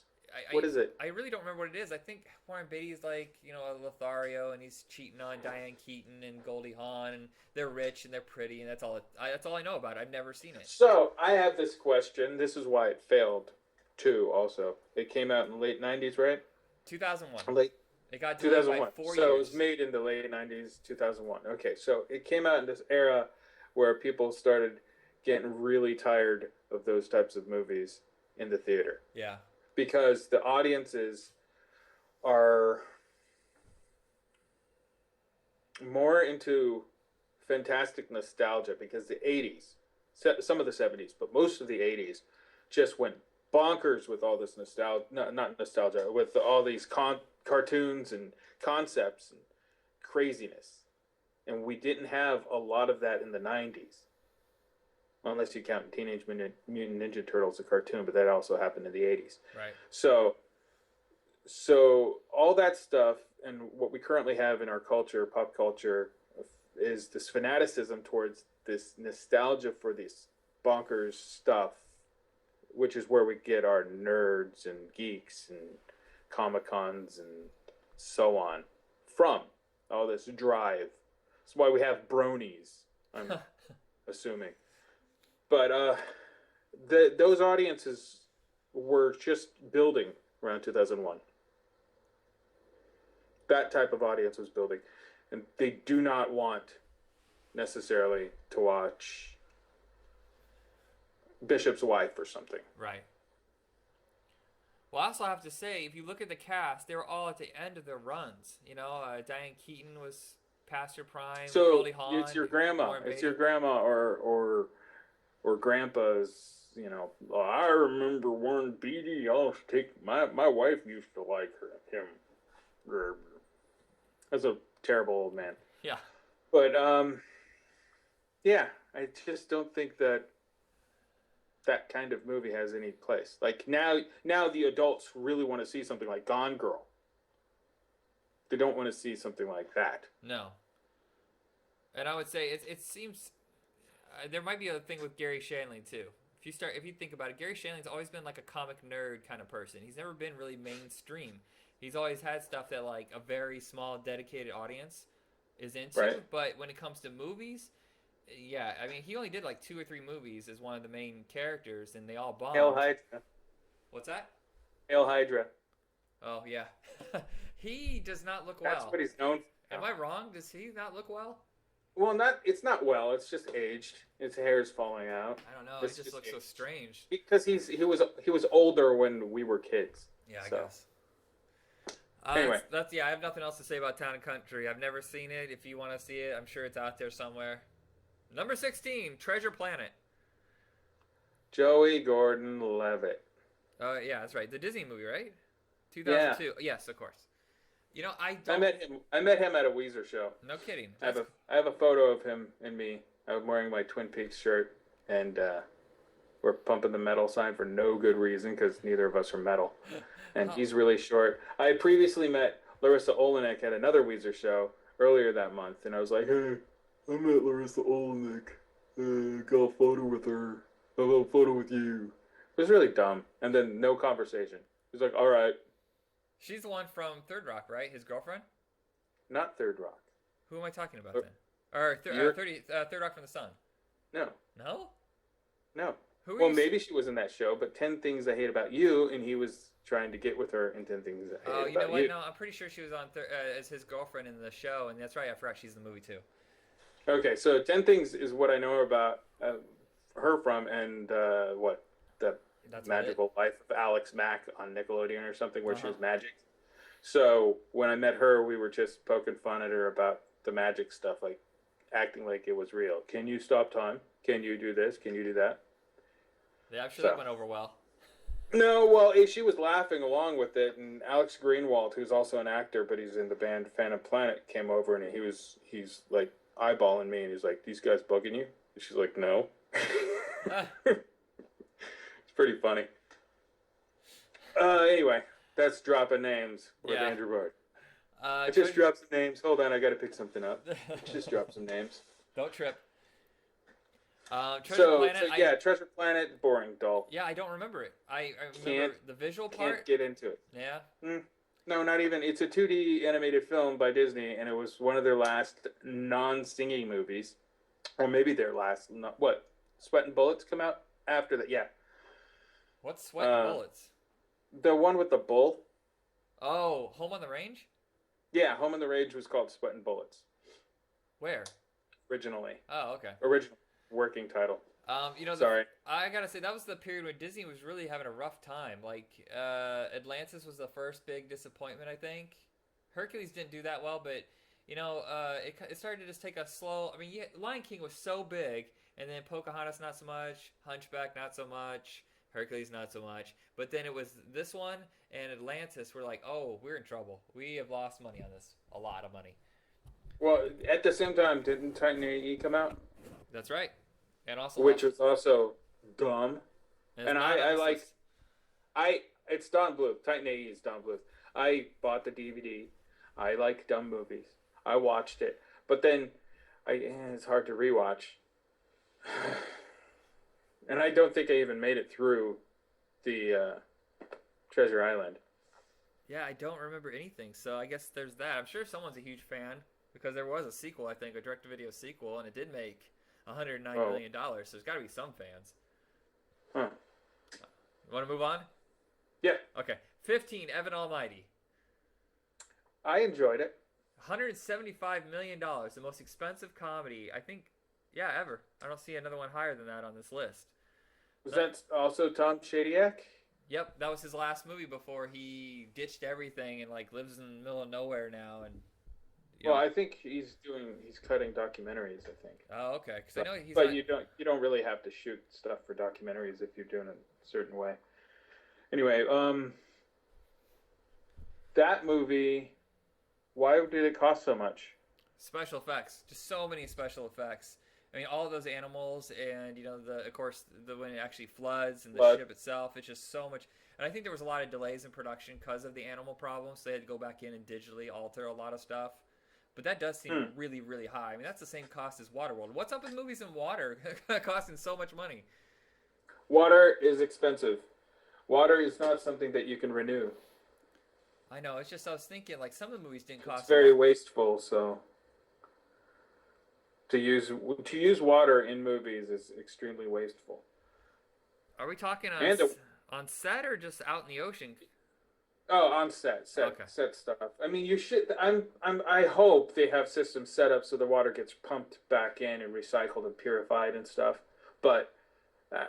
What is it? I really don't remember what it is. I think Warren Beatty's like, a Lothario, and he's cheating on Diane Keaton and Goldie Hawn, and they're rich and they're pretty, and that's all I know about it. I've never seen it. So I have this question. This is why it failed, too. Also, it came out in the late '90s, right? 2001. It got delayed 2001. by 4 years. So it was made in the late '90s, 2001. Okay, so it came out in this era where people started getting really tired of those types of movies in the theater. Yeah. Because the audiences are more into fantastic nostalgia, because the 80s, some of the 70s, but most of the 80s just went bonkers with all this nostalgia, not nostalgia, with all these cartoons and concepts and craziness. And we didn't have a lot of that in the 90s. Unless you count Teenage Mutant Ninja Turtles, a cartoon, but that also happened in the 80s. Right. So all that stuff, and what we currently have in our culture, pop culture, is this fanaticism towards this nostalgia for this bonkers stuff, which is where we get our nerds and geeks and Comic-Cons and so on from. All this drive. That's why we have bronies, I'm assuming. But those audiences were just building around 2001. That type of audience was building. And they do not want necessarily to watch Bishop's Wife or something. Right. Well, I also have to say, if you look at the cast, they were all at the end of their runs. Diane Keaton was past her prime. So Goldie Hawn, it's your grandma. It's your grandma or grandpa's, I remember Warren Beatty. I'll take my wife used to like him. That's a terrible old man. Yeah. But yeah, I just don't think that kind of movie has any place. Like now the adults really want to see something like Gone Girl. They don't want to see something like that. No. And I would say it seems there might be a thing with Gary Shandling too. If you think about it, Gary Shandling's always been like a comic nerd kind of person. He's never been really mainstream. He's always had stuff that like a very small dedicated audience is into. Right. But when it comes to movies, yeah, I mean, he only did like 2 or 3 movies as one of the main characters, and they all bombed. Hail Hydra. What's that? Hail Hydra. Oh yeah, he does not look well. That's what he's known for. Am I wrong? Does he not look well? Well, not it's not well. It's just aged. His hair's falling out. I don't know. It It's just looks so aged. strange. Because he was older when we were kids. Yeah, I So guess. anyway, That's yeah. I have nothing else to say about Town and Country. I've never seen it. If you want to see it, I'm sure it's out there somewhere. Number 16, Treasure Planet. Joey Gordon-Levitt. Oh yeah, that's right. The Disney movie, right? Yeah, 2002. Yes, of course. I I don't. met him. I met him at a Weezer show. No kidding. I have a photo of him and me. I'm wearing my Twin Peaks shirt, and we're pumping the metal sign for no good reason because neither of us are metal. And he's really short. I had previously met Larissa Olenek at another Weezer show earlier that month, and I was like, "Hey, I met Larissa Olenek. Got a photo with her. I got a photo with you." It was really dumb, and then no conversation. He's like, "All right, She's the one from Third Rock, right? His girlfriend. not Third Rock. Who am I talking about then? Or You're- Third Rock from the Sun. No, No. no. Who are Well, you? maybe she was in that show, but 10 Things I Hate About You, and he was trying to get with her in 10 Things I Hate Oh, About you know what? You. No, I'm pretty sure she was on as his girlfriend in the show, and that's right. I forgot she's in the movie too. Okay, so 10 Things is what I know about her from, and what? The That's about it. Magical Life of Alex Mack on Nickelodeon or something where she Uh-huh. was magic. So when I met her, we were just poking fun at her about the magic stuff, like acting like it was real. Can you stop time? Can you do this? Can you do that? Yeah, I'm sure So- that went over well. No, well, she was laughing along with it, and Alex Greenwald, who's also an actor, but he's in the band Phantom Planet, came over and he's like eyeballing me, and he's like, "These guys bugging you?" And she's like, "No." It's pretty funny. Anyway, that's dropping names with Yeah. Andrew Bard. I Treasure- just dropped some names. Hold on, I got to pick something up. Just dropped some names. Don't trip. Treasure So, Planet. yeah, Treasure Planet, boring, dull. I don't remember it. I remember the visual Can't part. get into it. Yeah. No, not even. It's a 2D animated film by Disney, and it was one of their last non-singing movies, or maybe their last. What? Sweat and Bullets come out after that. Yeah, What's Sweat and Bullets? the one with the bull. Oh, Home on the Range. Yeah, Home on the Range was called Sweat and Bullets Where? originally. Oh, okay. Original working title. Sorry. I gotta say that was the period when Disney was really having a rough time. Like, Atlantis was the first big disappointment, I think. Hercules didn't do that well, but it started to just take a slow. I mean, Lion King was so big, and then Pocahontas not so much, Hunchback not so much, Hercules not so much. But then it was this one and Atlantis. We're like, oh, we're in trouble. We have lost money on this, a lot of money. Well, at the same time, didn't Titan AE come out, That's right, and also which was also dumb. it's and not I on this like- list. It's Don Bluth. Titan AE is Don Bluth. I bought the DVD. I like dumb movies. I watched it, but then it's hard to rewatch. And I don't think I even made it through the Treasure Island. Yeah, I don't remember anything, so I guess there's that. I'm sure someone's a huge fan because there was a sequel, I think, a direct-to-video sequel, and it did make $109 million. So there's got to be some fans. Huh. Want to move on? Yeah, Okay. 15, Evan Almighty. I enjoyed it. $175 million, the most expensive comedy, I think, ever. I don't see another one higher than that on this list. Was that also Tom Shadyac? Yep, that was his last movie before he ditched everything and lives in the middle of nowhere now. And Well, I think he's cutting documentaries. I think. Oh, okay. Because I know he's. But not... you don't really have to shoot stuff for documentaries if you're doing it a certain way. Anyway, that movie, why did it cost so much? Special effects, just so many special effects. I mean, all of those animals, and of course, when it actually floods and the ship itself, it's just so much. And I think there was a lot of delays in production because of the animal problems. So they had to go back in and digitally alter a lot of stuff. But that does seem really, really high. I mean, that's the same cost as Waterworld. What's up with movies in water costing so much money? Water is expensive. Water is not something that you can renew. I know. It's just I was thinking some of the movies didn't cost. It's very wasteful. So to use water in movies is extremely wasteful. Are we talking on set or just out in the ocean? Oh, on set, Okay. set stuff. I mean, you should. I hope they have systems set up so the water gets pumped back in and recycled and purified and stuff. But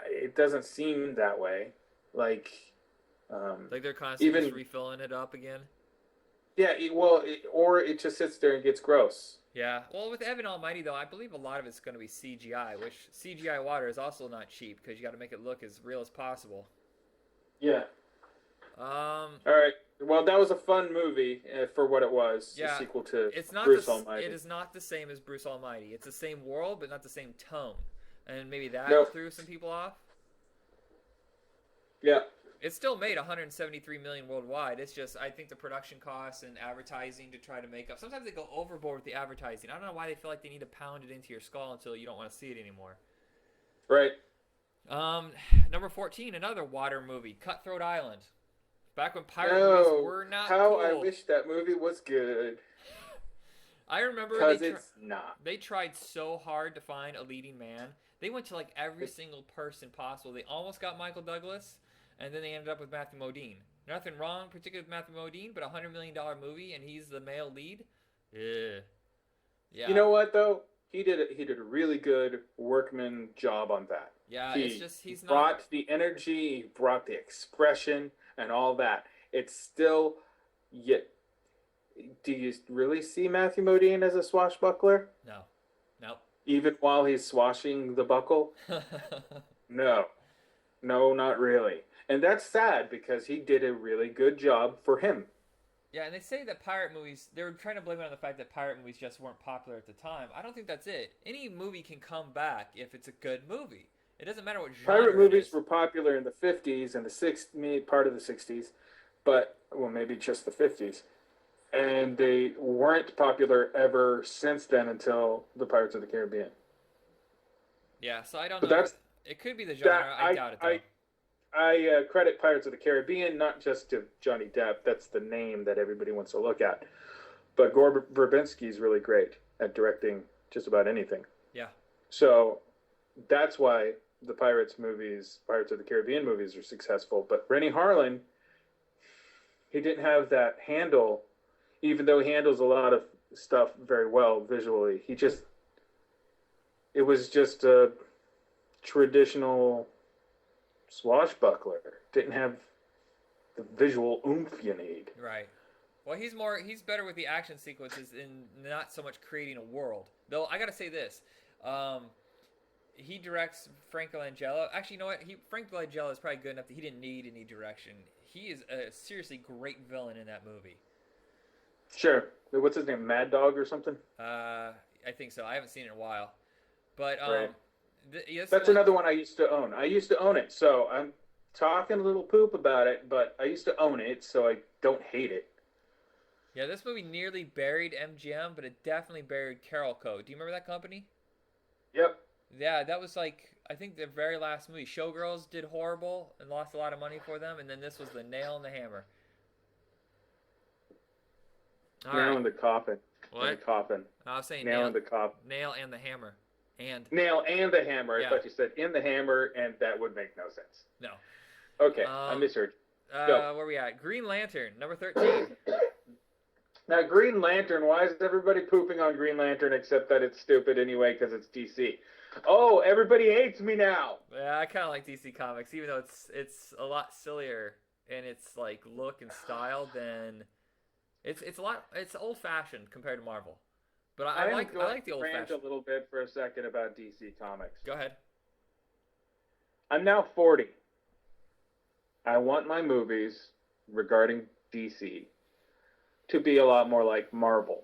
it doesn't seem that way. Like, Like they're constantly just even refilling it up again. yeah. Or it just sits there and gets gross. Yeah. Well, with Evan Almighty though, I believe a lot of it's going to be CGI, which CGI water is also not cheap because you got to make it look as real as possible. Yeah. Um, All right. Well, that was a fun movie for what it was. A yeah, sequel to it's not Bruce the. Almighty. It is not the same as Bruce Almighty. It's the same world, but not the same tone, and maybe No. that threw some people off. Yeah. It still made 173 million worldwide. It's just I think the production costs and advertising to try to make up. Sometimes they go overboard with the advertising. I don't know why they feel like they need to pound it into your skull until you don't want to see it anymore. Right. Number 14, another water movie, Cutthroat Island. Back when pirate No. movies were not How cool. I wish that movie was good. I remember Because it's not. they tried so hard to find a leading man. They went to like every single person possible. They almost got Michael Douglas, and then they ended up with Matthew Modine. Nothing wrong, particularly with Matthew Modine, but $100 million movie, and he's the male lead. Ugh. Yeah. You know what though? He did a really good workman job on that. Yeah, He it's just he's not. brought the energy, he brought the expression, and all that. It's still yet. Do you really see Matthew Modine as a swashbuckler? No. Nope. Even while he's swashing the buckle? No. No, not really. And that's sad because he did a really good job for him. Yeah, and they say that pirate movies, they were trying to blame it on the fact that pirate movies just weren't popular at the time. I don't think that's it. Any movie can come back if it's a good movie. It doesn't matter what genre Pirate it movies is. were popular in the 50s and the part of the 60s, but, well, maybe just the 50s. And they weren't popular ever since then until the Pirates of the Caribbean. Yeah, so I don't But know. that's It could be the genre. that I doubt it, though. I credit Pirates of the Caribbean not just to Johnny Depp. That's the name that everybody wants to look at. But Gore Verbinski is really great at directing just about anything. Yeah. So that's why the Pirates of the Caribbean movies are successful. But Rennie Harlin, he didn't have that handle, even though he handles a lot of stuff very well visually. It was just a traditional swashbuckler. Didn't have the visual oomph you need. Right. Well, he's better with the action sequences and not so much creating a world. Though I gotta say this, he directs Frank Langella. Actually, you know what? Frank Langella is probably good enough that he didn't need any direction. He is a seriously great villain in that movie. Sure. What's his name? Mad Dog or something? I think so. I haven't seen it in a while, but Right. yes, That's another one I used to own. I used to own it, so I'm talking a little poop about it, but I used to own it, so I don't hate it. Yeah, this movie nearly buried MGM, but it definitely buried Carol Co. Do you remember that company? Yep. Yeah, that was like I think the very last movie. Showgirls did horrible and lost a lot of money for them, and then this was the nail in the hammer. All Nail right. in the coffin. What? In the coffin. No, I was saying Nail in the coffin. nail and the hammer, and Nail and the hammer. Yeah. I thought you said in the hammer, and that would make no sense. no. Okay, I misheard. Go. Where we at? Green Lantern, number 13. Now, Green Lantern, why is everybody pooping on Green Lantern except that it's stupid anyway because it's DC? Oh, everybody hates me now. Yeah, I kind of like DC Comics, even though it's a lot sillier in its like look and style than it's old fashioned compared to Marvel. But I like the old rant fashioned. a little bit for a second about DC Comics. Go ahead. I'm now 40. I want my movies regarding DC to be a lot more like Marvel.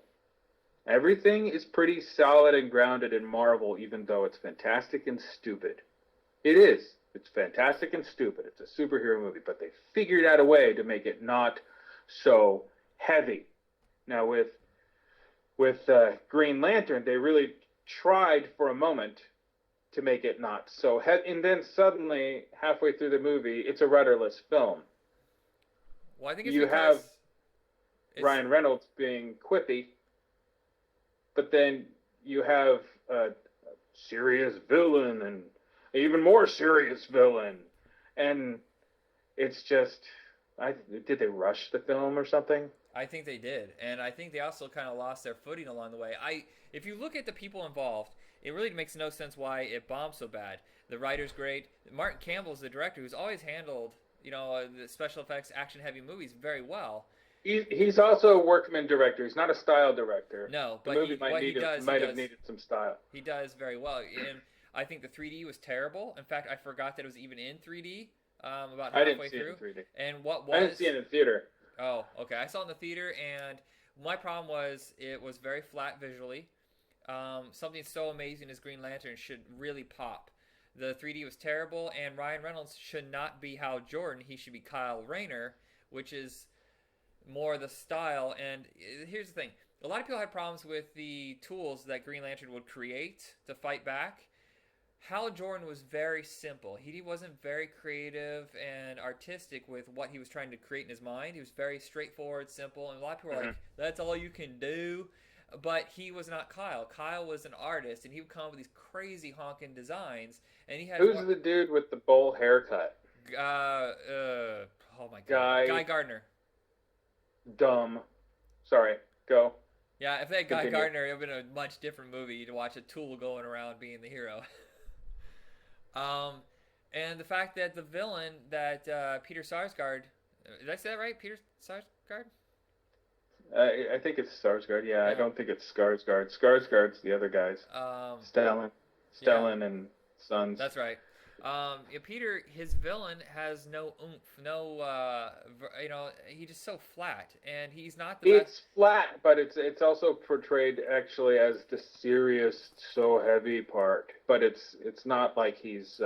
Everything is pretty solid and grounded in Marvel, even though it's fantastic and stupid. It is. It's fantastic and stupid. It's a superhero movie, but they figured out a way to make it not so heavy. Now with Green Lantern, they really tried for a moment to make it not so heavy, and then suddenly, halfway through the movie, it's a rudderless film. Well, I think it's You because have Ryan Reynolds being quippy, but then you have a serious villain and an even more serious villain, and it's just Did they rush the film or something? I think they did, and I think they also kind of lost their footing along the way. If you look at the people involved, it really makes no sense why it bombed so bad. The writer's great. Martin Campbell's the director, who's always handled, the special effects, action-heavy movies very well. He's also a workman director. He's not a style director. No, the but movie might have needed some style. He does very well, and I think the 3D was terrible. In fact, I forgot that it was even in 3D. About halfway I didn't see through. it in 3D. And what was? I didn't see it in theater. Oh, okay. I saw it in the theater, and my problem was it was very flat visually. Something so amazing as Green Lantern should really pop. The 3D was terrible, and Ryan Reynolds should not be Hal Jordan. He should be Kyle Rayner, which is more the style. And here's the thing. A lot of people had problems with the tools that Green Lantern would create to fight back. Hal Jordan was very simple. He wasn't very creative and artistic with what he was trying to create in his mind. He was very straightforward, simple, and a lot of people were like, that's all you can do. But he was not Kyle. Kyle was an artist, and he would come up with these crazy honking designs. And he had Who's the dude with the bowl haircut? Oh my god, Guy Gardner. Dumb. Sorry, go. Yeah, if they had Guy Gardner, it would have been a much different movie to watch a tool going around being the hero. And the fact that the villain that Peter Sarsgaard, did I say that right? Peter Sarsgaard? I think it's Sarsgaard. Yeah, I don't think it's Skarsgård. Skarsgård's the other guys. Stellan and Sons. That's right. Peter, his villain has no oomph, he's just so flat, and he's not the best. It's flat, but it's also portrayed actually as the serious, so heavy part. But it's not like he's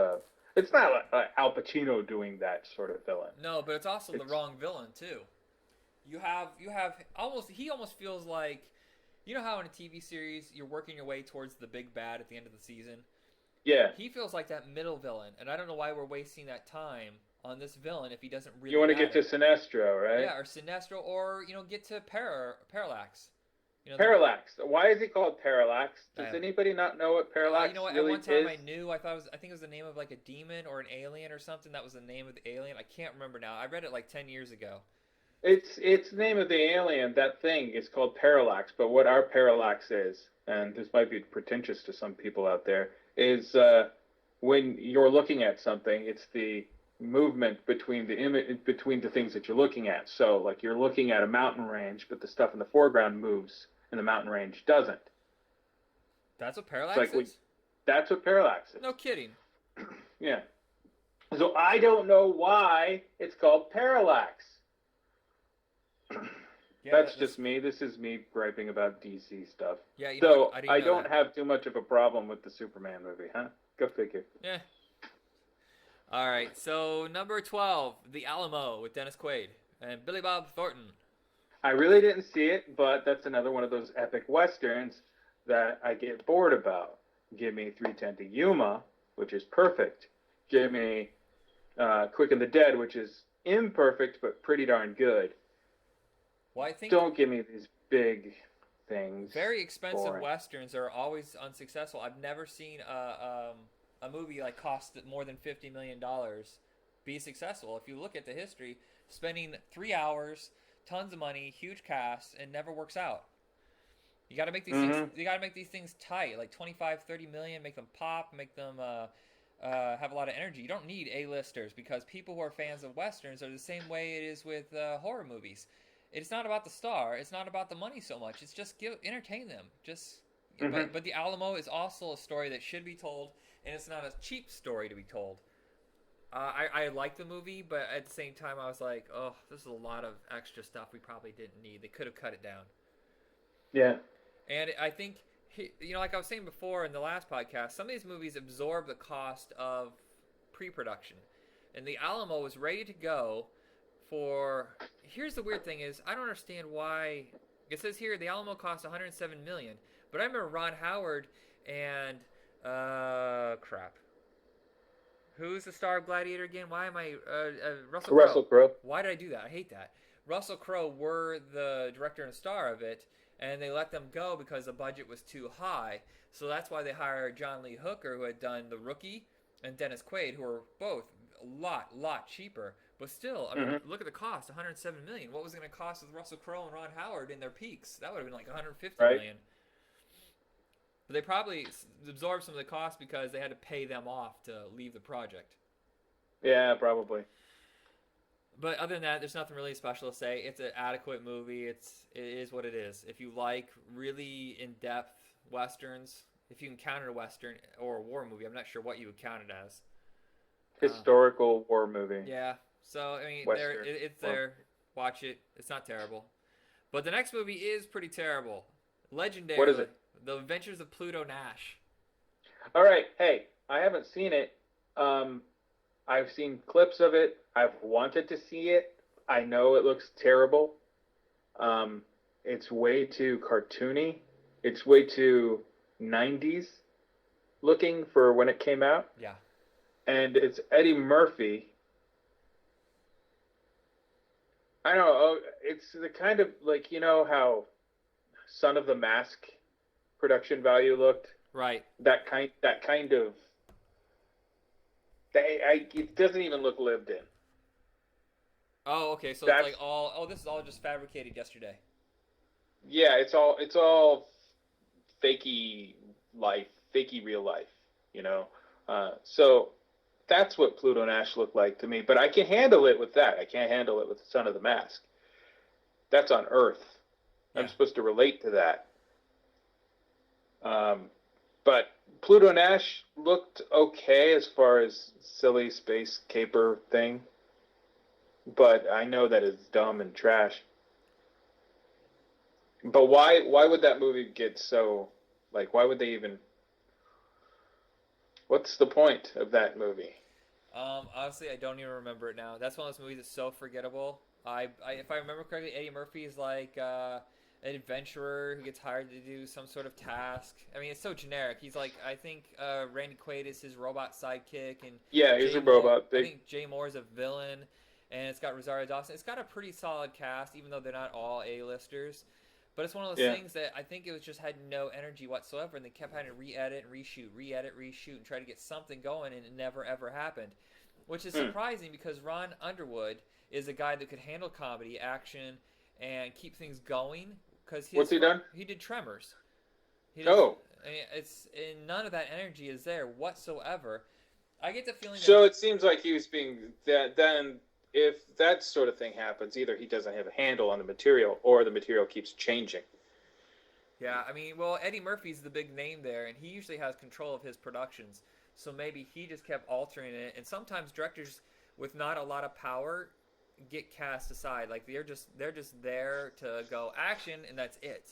it's not like Al Pacino doing that sort of villain. No, but it's also the wrong villain too. You have he almost feels like, how in a TV series you're working your way towards the big bad at the end of the season. Yeah. He feels like that middle villain, and I don't know why we're wasting that time on this villain if he doesn't really. You want to get to Sinestro, right? Yeah, or Sinestro, or get to Parallax. Parallax. Why is he called Parallax? Does anybody not know what Parallax really is? At one time I knew. I think it was the name of like a demon or an alien or something. That was the name of the alien. I can't remember now. I read it like 10 years ago. It's the name of the alien. That thing is called Parallax. But what our Parallax is, and this might be pretentious to some people out there, is when you're looking at something, it's the movement between the things that you're looking at. So, like, you're looking at a mountain range, but the stuff in the foreground moves, and the mountain range doesn't. That's what Parallax is? That's what Parallax is. No kidding. Yeah. So I don't know why it's called Parallax. Yeah, that's just me. This is me griping about DC stuff. Yeah, so I don't have too much of a problem with the Superman movie, huh? Go figure. Yeah. All right, so number 12, The Alamo with Dennis Quaid and Billy Bob Thornton. I really didn't see it, but that's another one of those epic westerns that I get bored about. Give me 3:10 to Yuma, which is perfect. Give me Quick and the Dead, which is imperfect but pretty darn good. Well, I think don't give me these big things. Very expensive westerns are always unsuccessful. I've never seen a movie like cost more than $50 million be successful. If you look at the history, spending 3 hours, tons of money, huge cast, and never works out. You got to make these things. You got to make these things tight, like 25, 30 million. Make them pop. Make them have a lot of energy. You don't need A-listers because people who are fans of westerns are the same way it is with horror movies. It's not about the star. It's not about the money so much. It's just entertain them. But The Alamo is also a story that should be told, and it's not a cheap story to be told. I like the movie, but at the same time, I was like, oh, this is a lot of extra stuff we probably didn't need. They could have cut it down. Yeah. And I think, like I was saying before in the last podcast, some of these movies absorb the cost of pre-production. And The Alamo was ready to go for... Here's the weird thing is, I don't understand why... It says here, The Alamo cost $107 million. But I remember Ron Howard and... crap. Who's the star of Gladiator again? Why am I... Russell Crowe. Why did I do that? I hate that. Russell Crowe were the director and star of it, and they let them go because the budget was too high. So that's why they hired John Lee Hooker, who had done The Rookie, and Dennis Quaid, who were both a lot cheaper. But still, I mean, look at the cost: 107 million. What was it going to cost with Russell Crowe and Ron Howard in their peaks? That would have been like 150 Right. million. But they probably absorbed some of the cost because they had to pay them off to leave the project. Yeah, probably. But other than that, there's nothing really special to say. It's an adequate movie. It is what it is. If you like really in-depth westerns, if you can count it a western or a war movie, I'm not sure what you would count it as. Historical war movie. Yeah. So I mean, Western. it's there. Watch it. It's not terrible. But the next movie is pretty terrible. Legendary. What is it? The Adventures of Pluto Nash. All right. Hey, I haven't seen it. I've seen clips of it. I've wanted to see it. I know it looks terrible. It's way too cartoony. It's way too 90s looking for when it came out. Yeah. And it's Eddie Murphy. I don't know. It's the kind of like, you know how Son of the Mask production value looked? Right. That kind of. It doesn't even look lived in. Oh, okay. So it's like all. Oh, this is all just fabricated yesterday. Yeah, it's all fakey life, fakey real life. You know. So that's what Pluto Nash looked like to me. But I can handle it with that. I can't handle it with Son of the Mask. That's on Earth. Yeah. I'm supposed to relate to that. But Pluto Nash looked okay as far as silly space caper thing. But I know that it's dumb and trash. But why would that movie get so, like, why would they even, what's the point of that movie? Honestly, I don't even remember it now. That's one of those movies that's so forgettable. If I remember correctly, Eddie Murphy is like an adventurer who gets hired to do some sort of task. I mean, it's so generic. He's like, I think Randy Quaid is his robot sidekick, and Yeah, he's a robot. I think Jay Moore is a villain, and it's got Rosario Dawson. It's got a pretty solid cast, even though they're not all A-listers. But it's one of those things that I think it was just had no energy whatsoever, and they kept having to re-edit and reshoot, and try to get something going, and it never ever happened. Which is surprising because Ron Underwood is a guy that could handle comedy, action, and keep things going. What's he done? He did Tremors. I mean, and none of that energy is there whatsoever. I get the feeling. So it seems like he was being that. Then, if that sort of thing happens, either he doesn't have a handle on the material, or the material keeps changing. Yeah, I mean, well, Eddie Murphy's the big name there, and he usually has control of his productions. So maybe he just kept altering it. And sometimes directors with not a lot of power get cast aside. Like they're just there to go action, and that's it.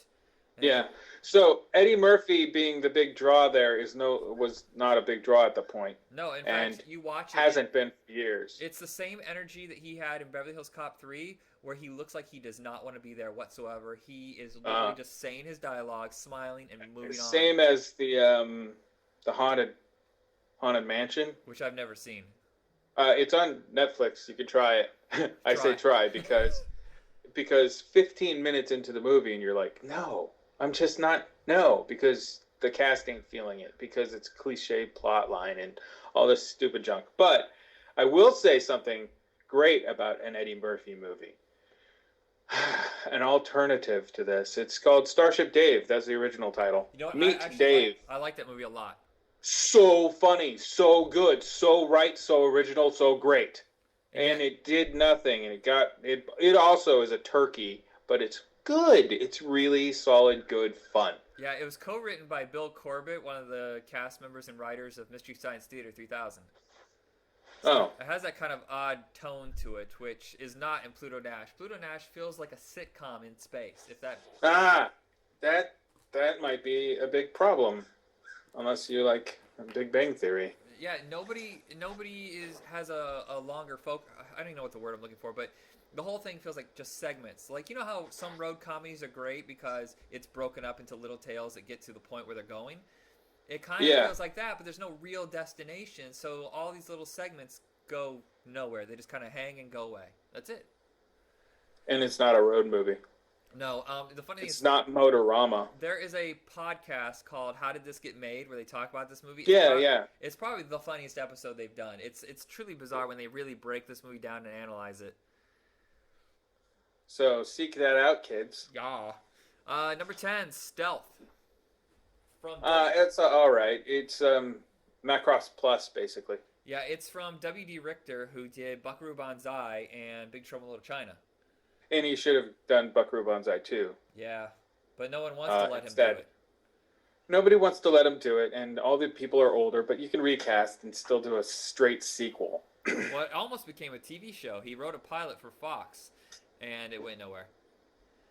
And yeah. So Eddie Murphy being the big draw there was not a big draw at the point. No, in fact, you watch it. Hasn't been for years. It's the same energy that he had in Beverly Hills Cop 3, where he looks like he does not want to be there whatsoever. He is literally just saying his dialogue, smiling, and moving on. Same as the haunted mansion, which I've never seen. It's on Netflix. You can try it. I say try because 15 minutes into the movie and you're like, no, I'm just not. No, because the cast ain't feeling it, because it's cliche plot line and all this stupid junk. But I will say something great about an Eddie Murphy movie. An alternative to this. It's called Starship Dave. That's the original title. You know what? Meet Dave. I like that movie a lot. So funny, so good, so right, so original, so great. And it did nothing, and it also is a turkey, but it's good. It's really solid, good fun. Yeah, it was co-written by Bill Corbett, one of the cast members and writers of Mystery Science Theater 3000. So it has that kind of odd tone to it, which is not in Pluto Nash. Pluto Nash feels like a sitcom in space. If that that might be a big problem. Unless you like Big Bang Theory. Yeah, nobody has a longer focus. I don't even know what the word I'm looking for, but the whole thing feels like just segments. Like, you know how some road comedies are great because it's broken up into little tales that get to the point where they're going? It kind of feels like that, but there's no real destination, so all these little segments go nowhere. They just kind of hang and go away. That's it. And it's not a road movie. No, the funny thing It's is, not Motorama. there is a podcast called "How Did This Get Made?" where they talk about this movie. Yeah, yeah. It's probably the funniest episode they've done. It's truly bizarre when they really break this movie down and analyze it. So seek that out, kids. Yeah. Number 10, Stealth. From It's all right. It's Macross Plus, basically. Yeah, it's from W.D. Richter, who did Buckaroo Banzai and Big Trouble in Little China. And he should have done Buckaroo Banzai too. Yeah, but no one wants to let him do it. Nobody wants to let him do it, and all the people are older, but you can recast and still do a straight sequel. Well, it almost became a TV show. He wrote a pilot for Fox, and it went nowhere.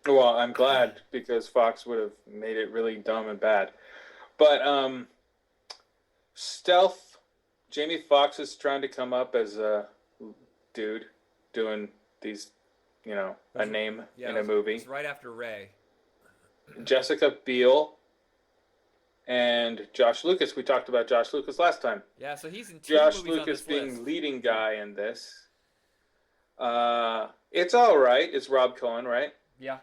Well, I'm glad, because Fox would have made it really dumb and bad. But Stealth, Jamie Foxx is trying to come up as a dude doing these, a name in a movie. It's right after Ray. Jessica Biel and Josh Lucas. We talked about Josh Lucas last time. Yeah, so he's in two Josh movies Lucas on this being list. leading guy in this. It's all right. It's Rob Cohen, right? Yeah.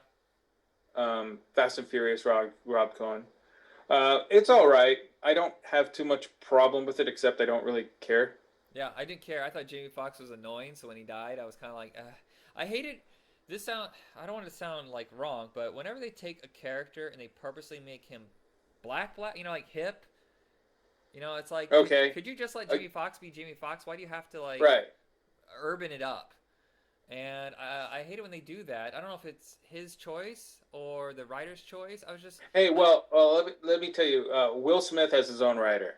Fast and Furious, Rob Cohen. It's all right. I don't have too much problem with it, except I don't really care. Yeah, I didn't care. I thought Jamie Foxx was annoying, so when he died, I was kind of like, I hated this sound. I don't want to sound like wrong, but whenever they take a character and they purposely make him black, like hip, it's like, okay, could you just let Jamie Foxx be Jamie Foxx? Why do you have to urban it up? And I hate it when they do that. I don't know if it's his choice or the writer's choice. I was just... Hey, well, let me tell you, Will Smith has his own writer.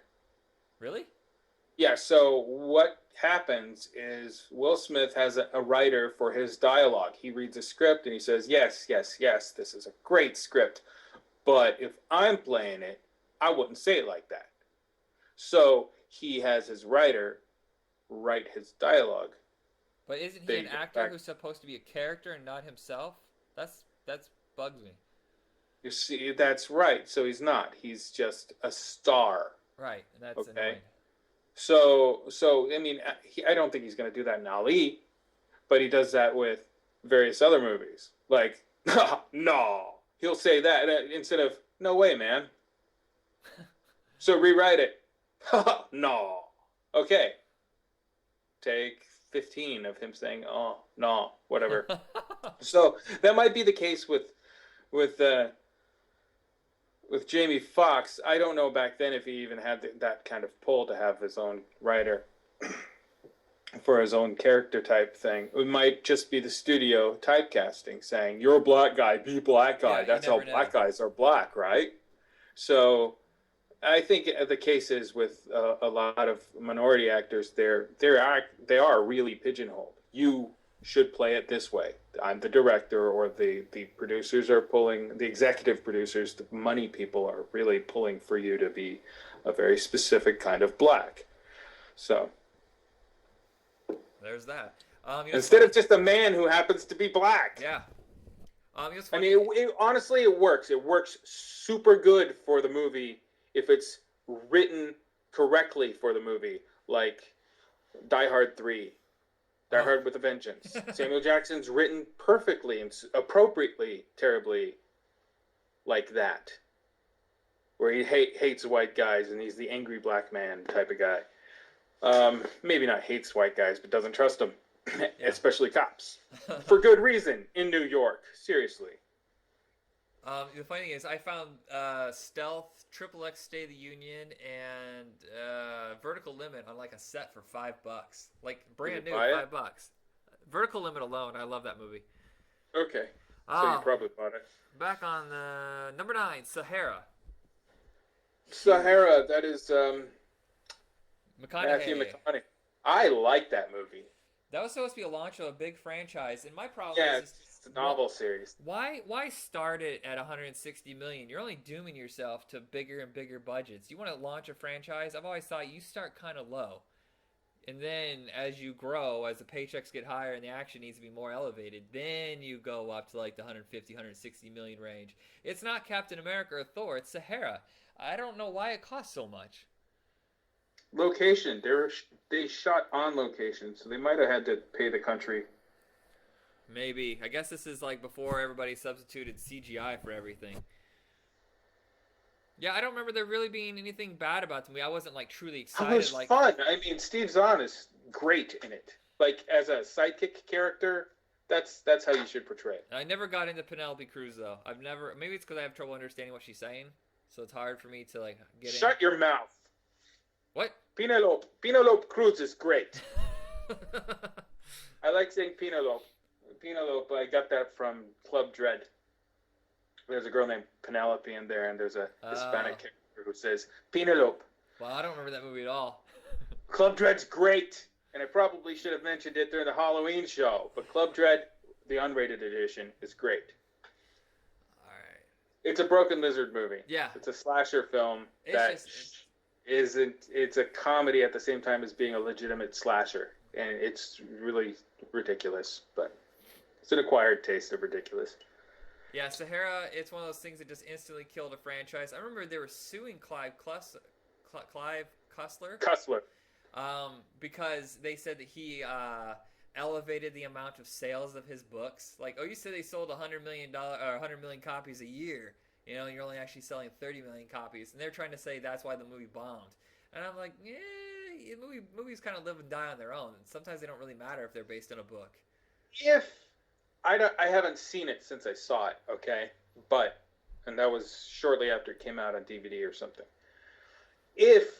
Really? Yeah, so what happens is Will Smith has a writer for his dialogue. He reads a script and he says, yes, yes, yes, this is a great script. But if I'm playing it, I wouldn't say it like that. So he has his writer write his dialogue. But isn't he an actor who's supposed to be a character and not himself? That's bugs me. You see, that's right. So he's not. He's just a star. Right, and that's annoying. So I mean, I don't think he's going to do that in Ali, but he does that with various other movies. Like, no, he'll say that instead of no way, man. So rewrite it. No. Okay. Take 15 of him saying, oh, no, whatever. So that might be the case with Jamie Foxx. I don't know back then if he even had that kind of pull to have his own writer for his own character type thing. It might just be the studio typecasting saying, you're a black guy, be black guy. Yeah, that's how black guys are black, right? So I think the case is with a lot of minority actors, they are really pigeonholed. You should play it this way. I'm the director, or the producers are pulling, the executive producers, the money people are really pulling for you to be a very specific kind of black. So there's that. Instead of just a man who happens to be black. Yeah. I mean, honestly, it works. It works super good for the movie if it's written correctly for the movie, like Die Hard 3. Die Hard with a Vengeance. Samuel Jackson's written perfectly and appropriately, terribly like that. Where he hates white guys and he's the angry black man type of guy. Maybe not hates white guys, but doesn't trust them. Yeah. Especially cops. For good reason in New York. Seriously. The funny thing is, I found Stealth, XXX State of the Union, and Vertical Limit on like a set for $5, like brand new, $5. Vertical Limit alone, I love that movie. Okay, so you probably bought it. Back on the number 9, Sahara. Sahara, that is Matthew McConaughey. I like that movie. That was supposed to be a launch of a big franchise, and my problem is it's a novel series. Why start it at 160 million? You're only dooming yourself to bigger and bigger budgets. You want to launch a franchise? I've always thought you start kind of low, and then as you grow, as the paychecks get higher and the action needs to be more elevated, then you go up to like the 150, 160 million range. It's not Captain America or Thor. It's Sahara. I don't know why it costs so much. Location. They shot on location, so they might have had to pay the country Maybe. I guess this is like before everybody substituted CGI for everything. Yeah, I don't remember there really being anything bad about the movie. I wasn't like truly It was excited. Like, fun. I mean, Steve Zahn is great in it. Like as a sidekick character, that's how you should portray it. I never got into Penelope Cruz though. I've never. Maybe it's because I have trouble understanding what she's saying, so it's hard for me to like get in. Shut your mouth. What? Penelope Cruz is great. I like saying Penelope. Penelope, I got that from Club Dread. There's a girl named Penelope in there, and there's a Hispanic character who says Penelope. Well, I don't remember that movie at all. Club Dread's great, and I probably should have mentioned it during the Halloween show, but Club Dread, the unrated edition, is great. All right. It's a Broken Lizard movie. Yeah. It's a slasher film it's a comedy at the same time as being a legitimate slasher, and it's really ridiculous, but it's an acquired taste of ridiculous. Yeah, Sahara, it's one of those things that just instantly killed a franchise. I remember they were suing Clive Cussler. Because they said that he elevated the amount of sales of his books. Like, oh, you said they sold $100 million copies a year. You know, you're only actually selling 30 million copies, and they're trying to say that's why the movie bombed. And I'm like, yeah, movies kind of live and die on their own. Sometimes they don't really matter if they're based on a book. If I haven't seen it since I saw it, okay, and that was shortly after it came out on DVD or something. If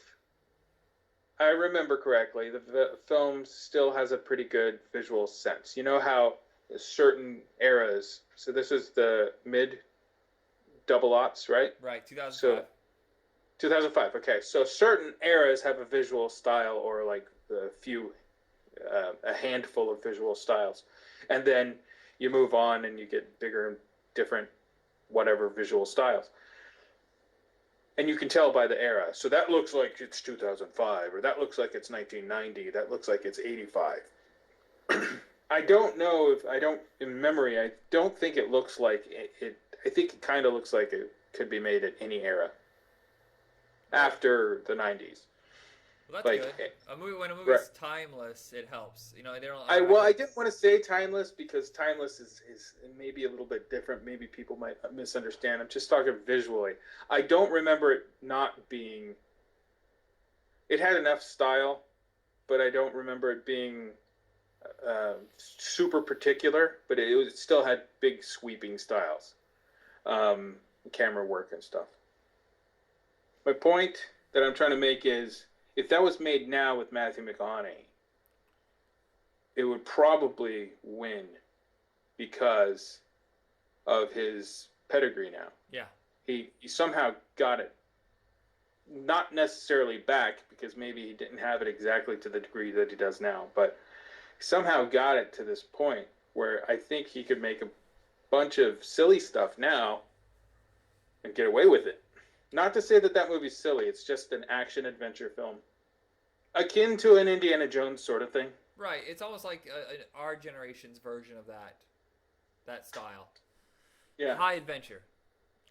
I remember correctly, the film still has a pretty good visual sense. You know how certain eras. So this is the mid double aughts, right? Right, 2005. So 2005. Okay, so certain eras have a visual style, or like a handful of visual styles, and then you move on and you get bigger and different, whatever visual styles. And you can tell by the era. So that looks like it's 2005, or that looks like it's 1990, that looks like it's 85. I don't know in memory, I don't think it looks like it. I think it kind of looks like it could be made at any era after the 90s. Well, that's good. When a movie's timeless, it helps. You know, they don't. I didn't want to say timeless because timeless is maybe a little bit different. Maybe people might misunderstand. I'm just talking visually. I don't remember it not being. It had enough style, but I don't remember it being super particular. But it still had big sweeping styles, camera work and stuff. My point that I'm trying to make is, if that was made now with Matthew McConaughey, it would probably win because of his pedigree now. Yeah. He somehow got it, not necessarily back, because maybe he didn't have it exactly to the degree that he does now, but somehow got it to this point where I think he could make a bunch of silly stuff now and get away with it. Not to say that movie's silly. It's just an action-adventure film. Akin to an Indiana Jones sort of thing. Right. It's almost like our generation's version of that style. Yeah. High adventure.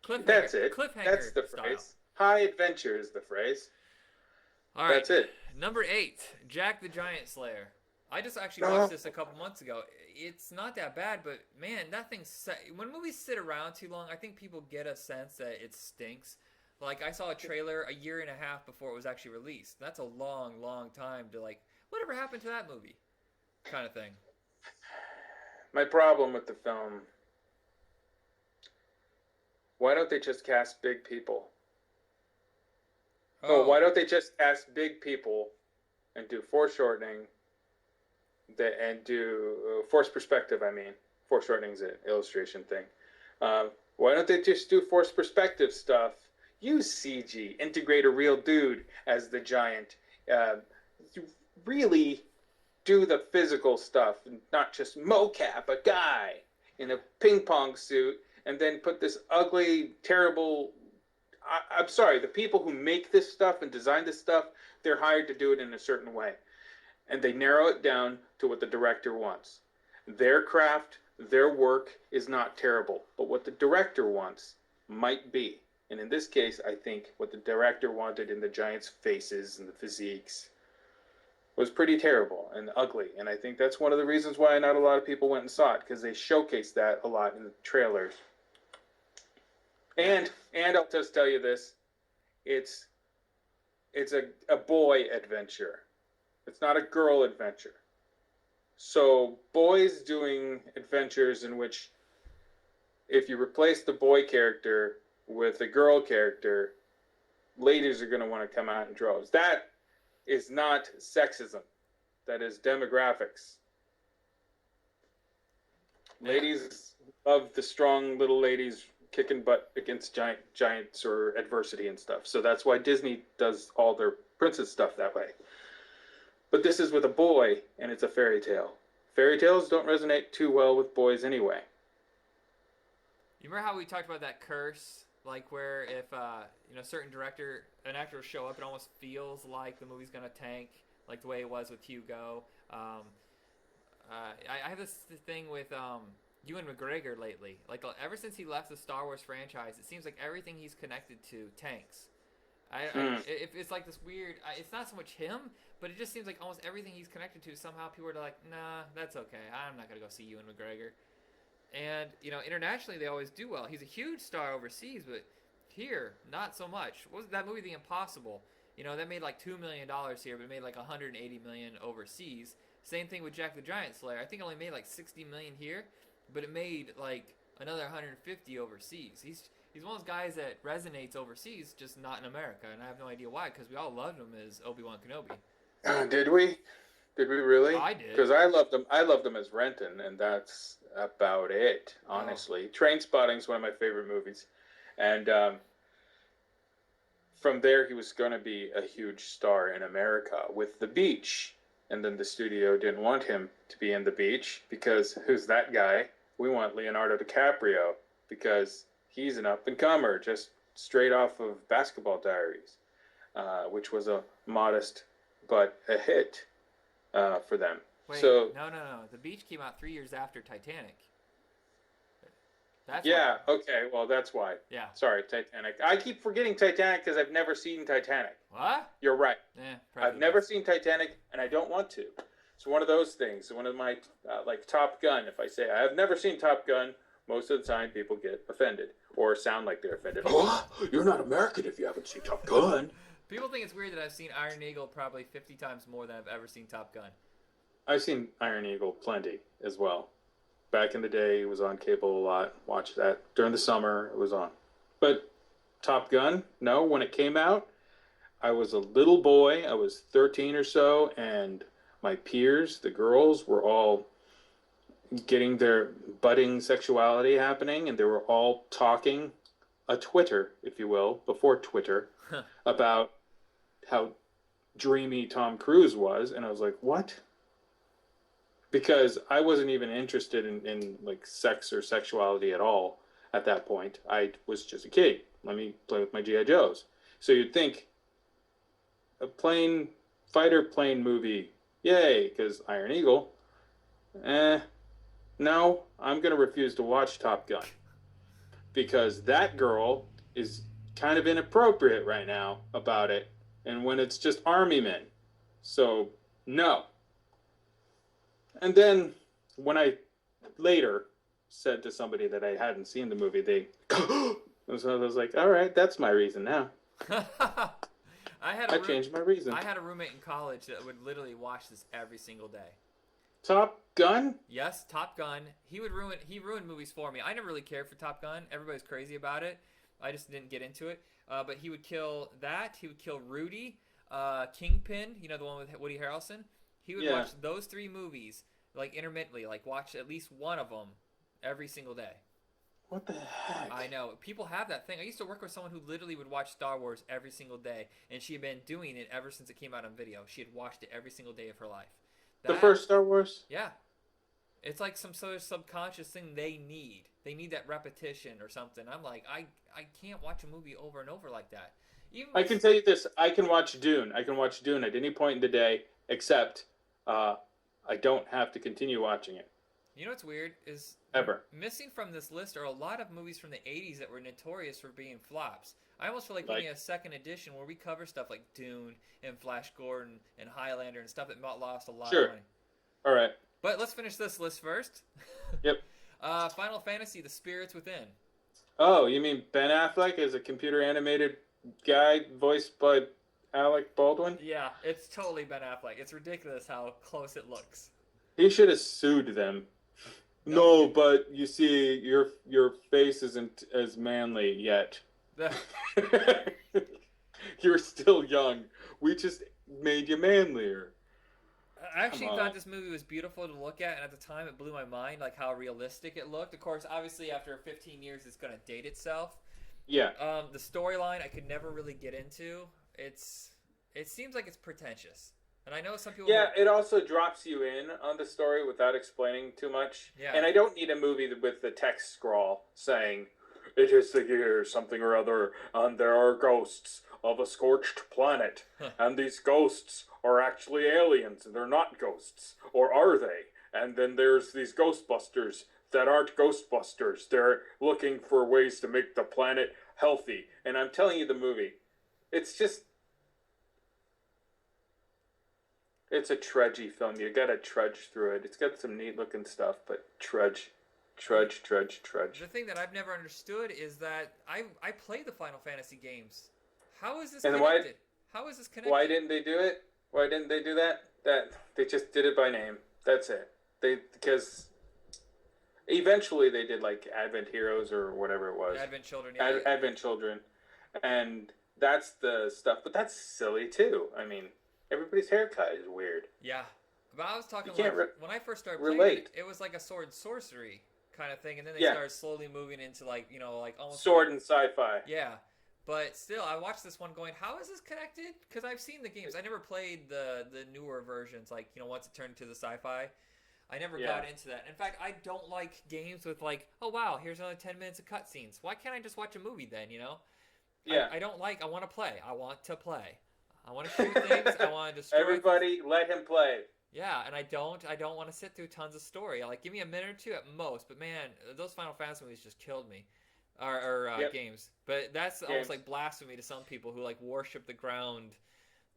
Cliffhanger. That's it. Cliffhanger. That's the style. phrase. High adventure is the phrase. All right. That's it. Number 8, Jack the Giant Slayer. I just actually watched this a couple months ago. It's not that bad, but man, that thing's... When movies sit around too long, I think people get a sense that it stinks. Like, I saw a trailer a year and a half before it was actually released. That's a long, long time to, like, whatever happened to that movie? Kind of thing. My problem with the film... Why don't they just cast big people? Oh, why don't they just cast big people and do foreshortening and do forced perspective, I mean. Foreshortening's an illustration thing. Why don't they just do forced perspective stuff? Use CG, integrate a real dude as the giant. Really do the physical stuff, not just mocap a guy in a ping pong suit and then put this ugly, terrible... I'm sorry, the people who make this stuff and design this stuff, they're hired to do it in a certain way. And they narrow it down to what the director wants. Their craft, their work is not terrible, but what the director wants might be. And in this case, I think what the director wanted in the giants' faces and the physiques was pretty terrible and ugly. And I think that's one of the reasons why not a lot of people went and saw it, because they showcased that a lot in the trailers. And I'll just tell you this, it's a boy adventure. It's not a girl adventure. So boys doing adventures in which if you replace the boy character with a girl character, ladies are going to want to come out in droves. That is not sexism. That is demographics. Yeah. Ladies love the strong little ladies kicking butt against giants or adversity and stuff. So that's why Disney does all their princess stuff that way. But this is with a boy, and it's a fairy tale. Fairy tales don't resonate too well with boys anyway. You remember how we talked about that curse? Like where if certain an actor will show up, it almost feels like the movie's gonna tank, like the way it was with Hugo. I have this thing with Ewan McGregor lately. Like ever since he left the Star Wars franchise, it seems like everything he's connected to tanks. It's like this weird. It's not so much him, but it just seems like almost everything he's connected to. Somehow people are like, nah, that's okay. I'm not gonna go see Ewan McGregor. And internationally they always do well. He's a huge star overseas, but here not so much. What was that movie, The Impossible? That made like $2 million here, but it made like $180 million overseas. Same thing with Jack the Giant Slayer. I think it only made like $60 million here, but it made like another 150 overseas. He's one of those guys that resonates overseas, just not in America, and I have no idea why, because we all loved him as Obi-Wan Kenobi. Did we? Did we really? I did. Because I loved him. I loved him as Renton, and that's about it, honestly. Oh. Trainspotting is one of my favorite movies, and from there he was going to be a huge star in America with The Beach, and then the studio didn't want him to be in The Beach because who's that guy? We want Leonardo DiCaprio because he's an up-and-comer, just straight off of Basketball Diaries, which was a modest but a hit for them. Wait, no. The Beach came out 3 years after Titanic. That's why. Okay, well, that's why. Yeah. Sorry, Titanic. I keep forgetting Titanic because I've never seen Titanic. What? You're right. I've never does. seen Titanic, and I don't want to. It's one of those things. One of my, like Top Gun. If I say I have never seen Top Gun, most of the time people get offended or sound like they're offended. Oh, you're not American if you haven't seen Top Gun. People think it's weird that I've seen Iron Eagle probably 50 times more than I've ever seen Top Gun. I've seen Iron Eagle plenty as well. Back in the day, it was on cable a lot. Watched that. During the summer, it was on. But Top Gun, no, when it came out, I was a little boy. I was 13 or so, and my peers, the girls, were all getting their budding sexuality happening, and they were all talking a Twitter, if you will, before Twitter, about how dreamy Tom Cruise was. And I was like, what? Because I wasn't even interested in like sex or sexuality at all at that point. I was just a kid. Let me play with my G.I. Joes. So you'd think a fighter plane movie, yay, because Iron Eagle. No, I'm going to refuse to watch Top Gun. Because that girl is kind of inappropriate right now about it. And when it's just army men. So, no. And then when I later said to somebody that I hadn't seen the movie, they so I was like, all right, that's my reason now. I changed my reason. I had a roommate in college that would literally watch this every single day. Top Gun? Yes, Top Gun. He ruined movies for me. I never really cared for Top Gun. Everybody's crazy about it. I just didn't get into it. But he would kill that. He would kill Rudy, Kingpin, the one with Woody Harrelson. He would watch those three movies, like, intermittently, like, watch at least one of them every single day. What the heck? I know. People have that thing. I used to work with someone who literally would watch Star Wars every single day, and she had been doing it ever since it came out on video. She had watched it every single day of her life. The first Star Wars? Yeah. It's like some sort of subconscious thing they need. They need that repetition or something. I'm like, I can't watch a movie over and over like that. I can tell you this. I can watch Dune. I can watch Dune at any point in the day, except I don't have to continue watching it. You know what's weird is ever missing from this list are a lot of movies from the 80s that were notorious for being flops. I almost feel like we Like, need a second edition where we cover stuff like Dune and Flash Gordon and Highlander and stuff that lost a lot of sure. money. All right. But let's finish this list first. Yep. Final Fantasy: The Spirits Within. Oh, you mean Ben Affleck as a computer animated guy voiced by Alec Baldwin? Yeah, it's totally Ben Affleck. It's ridiculous how close it looks. He should have sued them. No, but you see, your face isn't as manly yet. You're still young. We just made you manlier. I actually thought this movie was beautiful to look at, and at the time it blew my mind, like how realistic it looked. Of course, obviously after 15 years, it's going to date itself. Yeah. The storyline I could never really get into. It seems like it's pretentious, and I know some people. Yeah, it also drops you in on the story without explaining too much. Yeah. And I don't need a movie with the text scrawl saying, "It is the year something or other, and there are ghosts of a scorched planet, and these ghosts are actually aliens, and they're not ghosts, or are they? And then there's these Ghostbusters that aren't Ghostbusters. They're looking for ways to make the planet healthy." And I'm telling you, the movie, it's just, it's a trudgy film. You gotta trudge through it. It's got some neat looking stuff, but trudge. The thing that I've never understood is that I play the Final Fantasy games. How is this connected? How is this connected? Why didn't they do it? Why didn't they do that? That they just did it by name. That's it. Because eventually they did like Advent Heroes or whatever it was. Advent Children. Yeah. Advent Children, and that's the stuff. But that's silly too. I mean, everybody's haircut is weird. Yeah, but I was talking You can't when I first started playing relate. it was like a sword and sorcery kind of thing, and then they Yeah. started slowly moving into like like almost Sword and sci-fi. Yeah. But still, I watched this one going, how is this connected? Because I've seen the games. I never played the newer versions, like, once it turned to the sci-fi. I never got into that. In fact, I don't like games with like, oh, wow, here's another 10 minutes of cutscenes. Why can't I just watch a movie then, Yeah. I want to play. I want to play. I want to shoot things. I want to destroy Everybody, let him play. Yeah, and I don't want to sit through tons of story. Like, give me a minute or two at most. But, man, those Final Fantasy movies just killed me. Or games, but that's almost like blasphemy to some people who like worship the ground.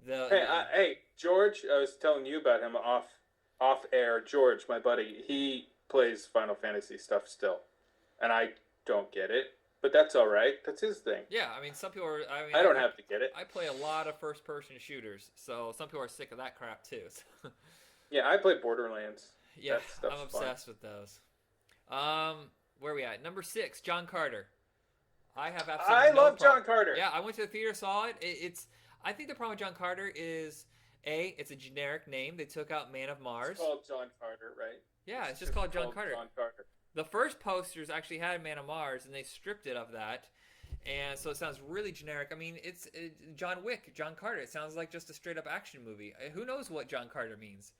Hey, George, I was telling you about him off air. George, my buddy, he plays Final Fantasy stuff still, and I don't get it, but that's all right. That's his thing. Yeah, I mean, some people are. I don't have to get it. I play a lot of first-person shooters, so some people are sick of that crap too. Yeah, I play Borderlands. Yeah, I'm obsessed with those. Where are we at? Number 6, John Carter. I have absolutely I love John Carter. Yeah, I went to the theater, saw it. I think the problem with John Carter is, it's a generic name. They took out Man of Mars. It's called John Carter, right? Yeah, it's just called John Carter. John Carter. The first posters actually had Man of Mars, and they stripped it of that. And so it sounds really generic. I mean, it's John Wick, John Carter. It sounds like just a straight-up action movie. Who knows what John Carter means?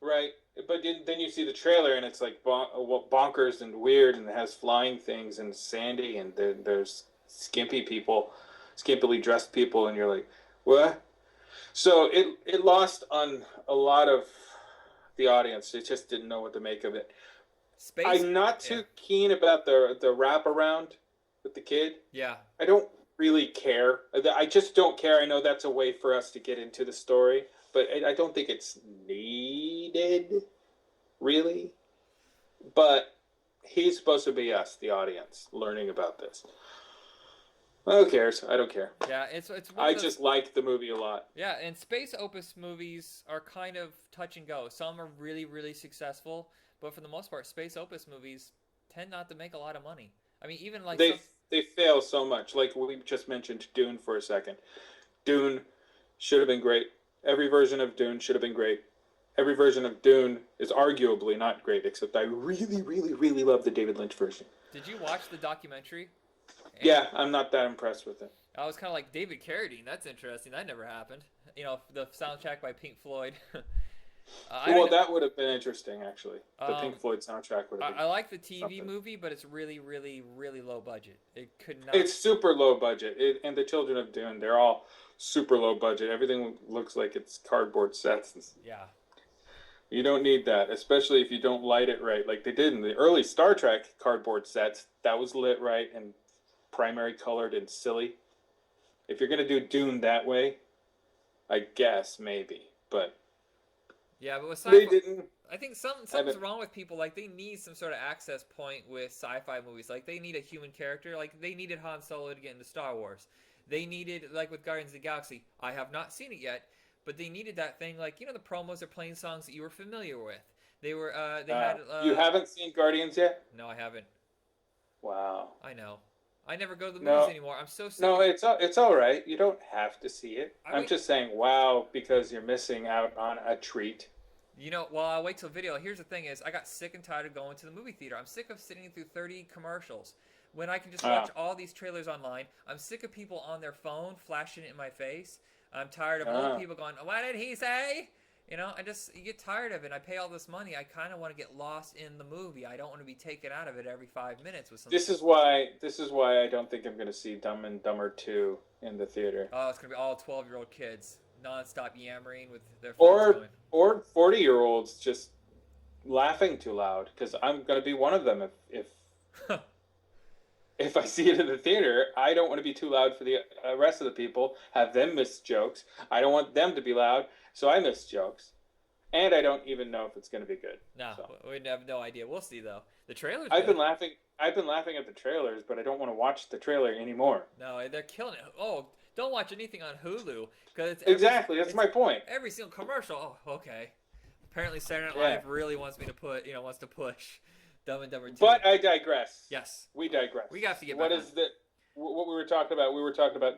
Right, but then you see the trailer and it's like bonkers and weird, and it has flying things and sandy, and there's skimpily dressed people, and you're like, what? So it lost on a lot of the audience. It just didn't know what to make of it. I'm not too keen about the wraparound with the kid. Yeah. I don't really care. I just don't care. I know that's a way for us to get into the story, but I don't think it's needed, really. But he's supposed to be us, the audience, learning about this. Who cares? I don't care. Yeah, it's. I just like the movie a lot. Yeah, and space opus movies are kind of touch and go. Some are really, really successful, but for the most part, space opus movies tend not to make a lot of money. I mean, even like they fail so much. Like we just mentioned Dune for a second. Dune should have been great. Every version of Dune should have been great. Every version of Dune is arguably not great, except I really, really, really love the David Lynch version. Did you watch the documentary? Yeah, I'm not that impressed with it. I was kind of like, David Carradine, that's interesting. That never happened. You know, the soundtrack by Pink Floyd. That would have been interesting, actually. The Pink Floyd soundtrack would have been I like the TV something. Movie, but it's really, really, really low budget. It could not... It's super low budget. And the Children of Dune, they're all super low budget. Everything looks like it's cardboard sets. Yeah. You don't need that, especially if you don't light it right. Like they did in the early Star Trek cardboard sets. That was lit right, and primary colored and silly. If you're gonna do Dune that way, I guess maybe, but Yeah, but with they sci-fi, didn't. I think something's wrong with people. Like they need some sort of access point with sci-fi movies. Like they need a human character. Like they needed Han Solo to get into Star Wars. They needed, like with Guardians of the Galaxy. I have not seen it yet, but they needed that thing. Like the promos are playing songs that you were familiar with. They were they had. You haven't seen Guardians yet? No, I haven't. Wow. I know. I never go to the No. movies anymore. I'm so sick. No, it's all right. You don't have to see it. I'm wait- just saying, wow, because you're missing out on a treat. Well, I'll wait till video. Here's the thing: is I got sick and tired of going to the movie theater. I'm sick of sitting through 30 commercials when I can just watch all these trailers online. I'm sick of people on their phone flashing it in my face. I'm tired of old people going, "What did he say?" You get tired of it. I pay all this money. I kind of want to get lost in the movie. I don't want to be taken out of it every 5 minutes with something. This is why I don't think I'm going to see Dumb and Dumber 2 in the theater. Oh, it's going to be all 12-year-old kids nonstop yammering with their phones going. Or 40-year-olds just laughing too loud, because I'm going to be one of them if if I see it in the theater. I don't want to be too loud for the rest of the people, have them miss jokes. I don't want them to be loud, so I miss jokes. And I don't even know if it's going to be good. No, so. we have no idea. We'll see, though. The trailer's I've good. been laughing at the trailers, but I don't want to watch the trailer anymore. No, they're killing it. Oh, don't watch anything on Hulu, because exactly, that's my point. Every single commercial. Oh, okay. Apparently Saturday Night Live really wants me to wants to push Dumb and Dumber 2. But I digress. Yes. We digress. We have to get back. What we were talking about? We were talking about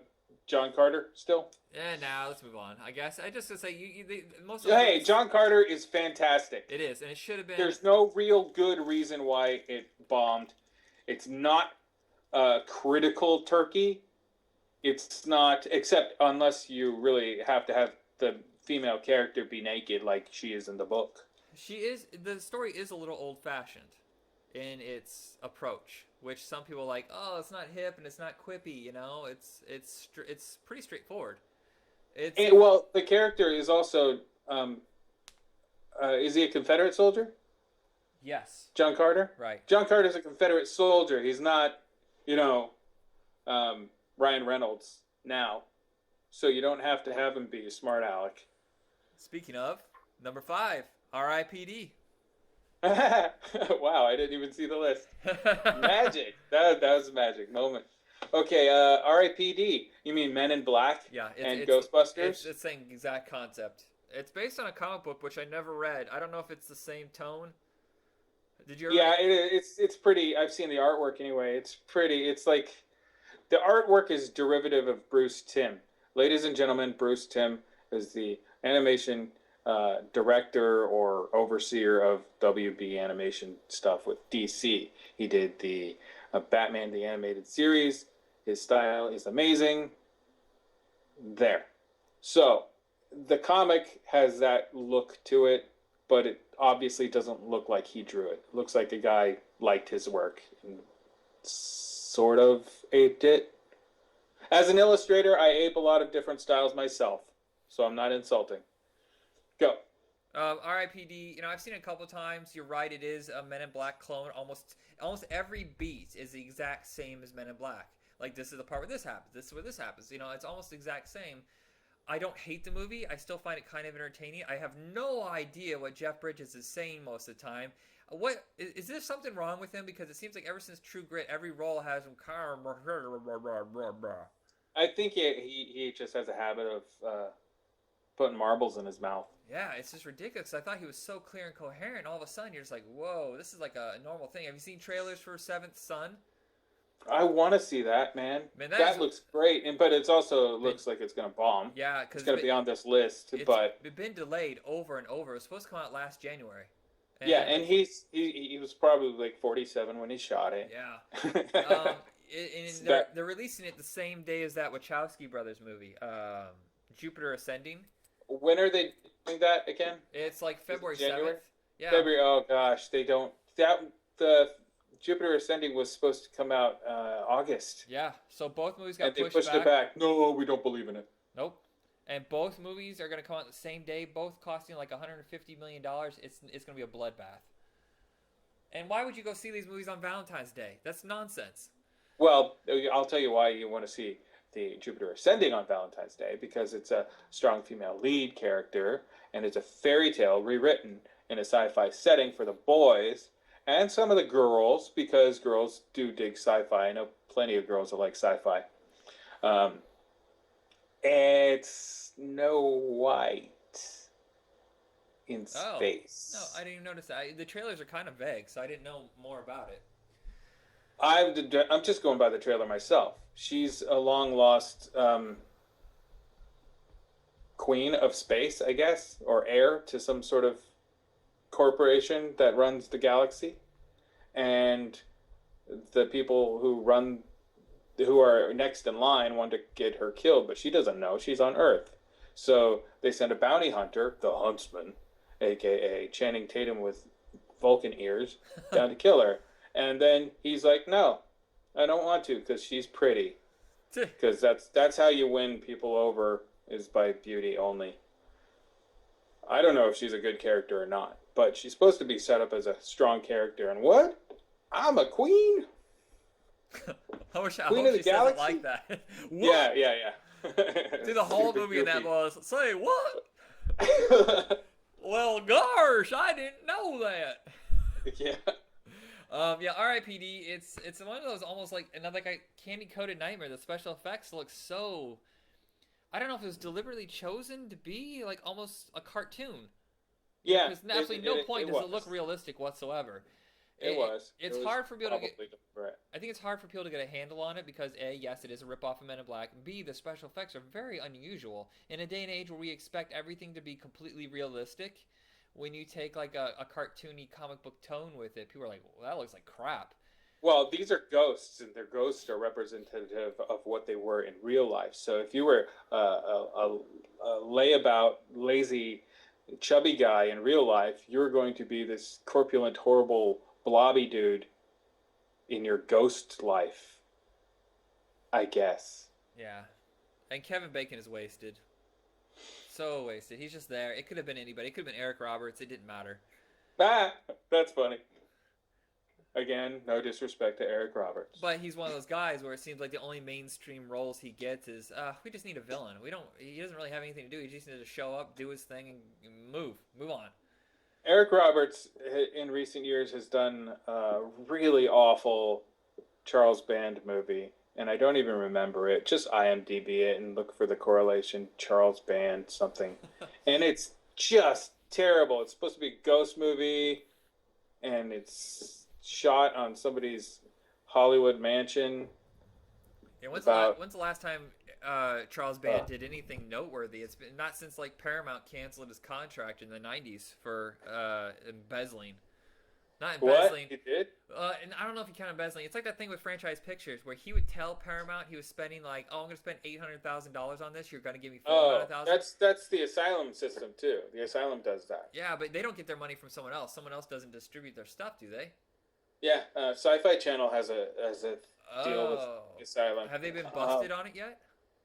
John Carter still? Yeah, now let's move on. I guess I just to say most. Hey, John Carter is fantastic. It is, and it should have been. There's no real good reason why it bombed. It's not critical turkey. It's not, except unless you really have to have the female character be naked like she is in the book. She is. The story is a little old-fashioned in its approach, which some people like. Oh, it's not hip and it's not quippy. It's pretty straightforward. Well, the character is also. Is he a Confederate soldier? Yes. John Carter? Right. John Carter's a Confederate soldier. He's not, Ryan Reynolds now. So you don't have to have him be a smart aleck. Speaking of, number 5, R.I.P.D. Wow, I didn't even see the list. Magic. That was a magic moment. Okay, R.I.P.D. You mean Men in Black? Yeah. And Ghostbusters? It's the same exact concept. It's based on a comic book, which I never read. I don't know if it's the same tone. Did you ever Yeah, it's pretty. I've seen the artwork anyway. It's pretty. It's like the artwork is derivative of Bruce Timm. Ladies and gentlemen, Bruce Timm is the animation director or overseer of WB animation stuff with DC. He did the Batman the Animated Series. His style is amazing. There. So the comic has that look to it, but it obviously doesn't look like he drew it. It looks like a guy liked his work and sort of aped it. As an illustrator, I ape a lot of different styles myself, so I'm not insulting. Go. R.I.P.D. I've seen it a couple times. You're right. It is a Men in Black clone. Almost every beat is the exact same as Men in Black. Like, this is the part where this happens. This is where this happens. It's almost the exact same. I don't hate the movie. I still find it kind of entertaining. I have no idea what Jeff Bridges is saying most of the time. What is there something wrong with him? Because it seems like ever since True Grit, every role has him. I think he just has a habit of putting marbles in his mouth. Yeah, it's just ridiculous. I thought he was so clear and coherent. And all of a sudden, you're just like, whoa, this is like a normal thing. Have you seen trailers for Seventh Son? I want to see that, man. That looks great, but it also looks like it's going to bomb. Yeah, because it's going to be on this list. It's been delayed over and over. It was supposed to come out last January. And he was probably like 47 when he shot it. Yeah. They're releasing it the same day as that Wachowski brothers movie, Jupiter Ascending. When are they doing that again? It's like February 7th. Yeah. February. Oh gosh, they don't. The Jupiter Ascending was supposed to come out August. Yeah. So both movies got pushed back. And they pushed it back. No, we don't believe in it. Nope. And both movies are going to come out the same day, both costing like $150 million. It's going to be a bloodbath. And why would you go see these movies on Valentine's Day? That's nonsense. Well, I'll tell you why you want to see the Jupiter Ascending on Valentine's Day, because it's a strong female lead character and it's a fairy tale rewritten in a sci-fi setting for the boys and some of the girls, because girls do dig sci-fi. I know plenty of girls that like sci-fi. Um, it's Snow White in Oh, no, space. I didn't even notice that. The trailers are kind of vague, so I didn't know more about it. I'm just going by the trailer myself. She's a long lost queen of space, I guess, or heir to some sort of corporation that runs the galaxy, and the people who are next in line want to get her killed, but she doesn't know she's on Earth. So they send a bounty hunter, the Huntsman, aka Channing Tatum with Vulcan ears, down to kill her. And then he's like, "No, I don't want to, because she's pretty. Because that's how you win people over, is by beauty only." I don't know if she's a good character or not, but she's supposed to be set up as a strong character. And what? I'm a queen? I wish Queen of the she says it galaxy? like that. Yeah, What? yeah, yeah. Do the whole Stupid movie in that goofy. was say what? Well, gosh, I didn't know that. Yeah. Yeah, R.I.P.D. It's one of those almost like another like candy coated nightmare. The special effects look so. I don't know if it was deliberately chosen to be like almost a cartoon. Yeah. Because absolutely no point does was. it look realistic whatsoever. It was. It's It was hard for people to get. probably deliberate. I think it's hard for people to get a handle on it because A, yes, it is a ripoff of Men in Black. B, the special effects are very unusual in a day and age where we expect everything to be completely realistic. When you take like a cartoony comic book tone with it, people are like, "Well, that looks like crap." Well, these are ghosts, and their ghosts are representative of what they were in real life. So if you were a layabout, lazy, chubby guy in real life, you're going to be this corpulent, horrible, blobby dude in your ghost life, I guess. Yeah, and Kevin Bacon is wasted, so wasted. He's just there. It could have been anybody. It could have been Eric Roberts. It didn't matter. Ah, that's funny. Again, no disrespect to Eric Roberts. But he's one of those guys where it seems like the only mainstream roles he gets is, we just need a villain. We don't. He doesn't really have anything to do. He just needs to show up, do his thing, and move on. Eric Roberts, in recent years, has done a really awful Charles Band movie, and I don't even remember it. Just IMDb it and look for the correlation Charles Band something, and it's just terrible. It's supposed to be a ghost movie, and it's shot on somebody's Hollywood mansion. Yeah, About when's the last time Charles Band did anything noteworthy? It's been not since like Paramount canceled his contract in the '90s for embezzling. Not embezzling. what he did? And I don't know if you count embezzling. It's like that thing with Franchise Pictures where he would tell Paramount he was spending like, oh, I'm going to spend $800,000 on this. You're going to give me Oh, $400,000. that's the Asylum system too. The Asylum does that. Yeah, but they don't get their money from someone else. Someone else doesn't distribute their stuff, do they? Yeah, Sci-Fi Channel has a deal with Oh. Asylum. Have they been busted on it yet?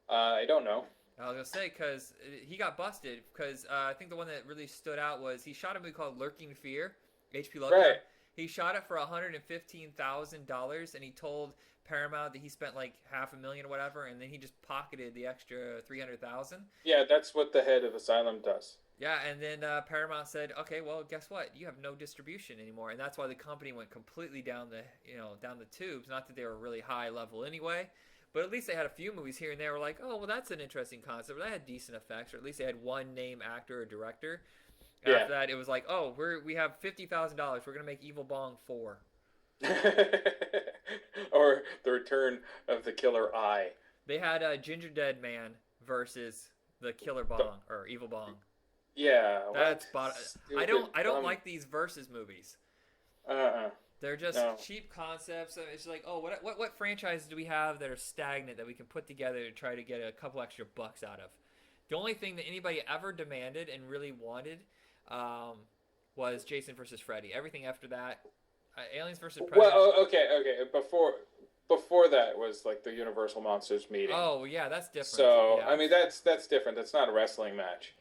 I don't know. I was gonna say because he got busted because I think the one that really stood out was he shot a movie called Lurking Fear, H.P. Lovecraft. Right. He shot it for $115,000, and he told Paramount that he spent like $500,000 or whatever, and then he just pocketed the extra $300,000. Yeah, that's what the head of Asylum does. Yeah, and then Paramount said, "Okay, well, guess what? You have no distribution anymore," and that's why the company went completely down the tubes. Not that they were really high level anyway, but at least they had a few movies here and there. Were like, "Oh, well, that's an interesting concept." Or that had decent effects, or at least they had one name actor or director. Yeah. After that, it was like, "Oh, we have $50,000. We're gonna make Evil Bong 4." Or the return of the killer eye. They had Ginger Dead Man versus the Killer Bong or Evil Bong. Yeah. That's I don't dumb- like these versus movies. Uh-uh. They're just No. cheap concepts. It's like, oh, what franchises do we have that are stagnant that we can put together to try to get a couple extra bucks out of? The only thing that anybody ever demanded and really wanted was Jason versus Freddy. Everything after that, Aliens versus Predator. Well, okay. Before that was like the Universal Monsters meeting. Oh yeah, that's different. So yeah. I mean that's different. That's not a wrestling match.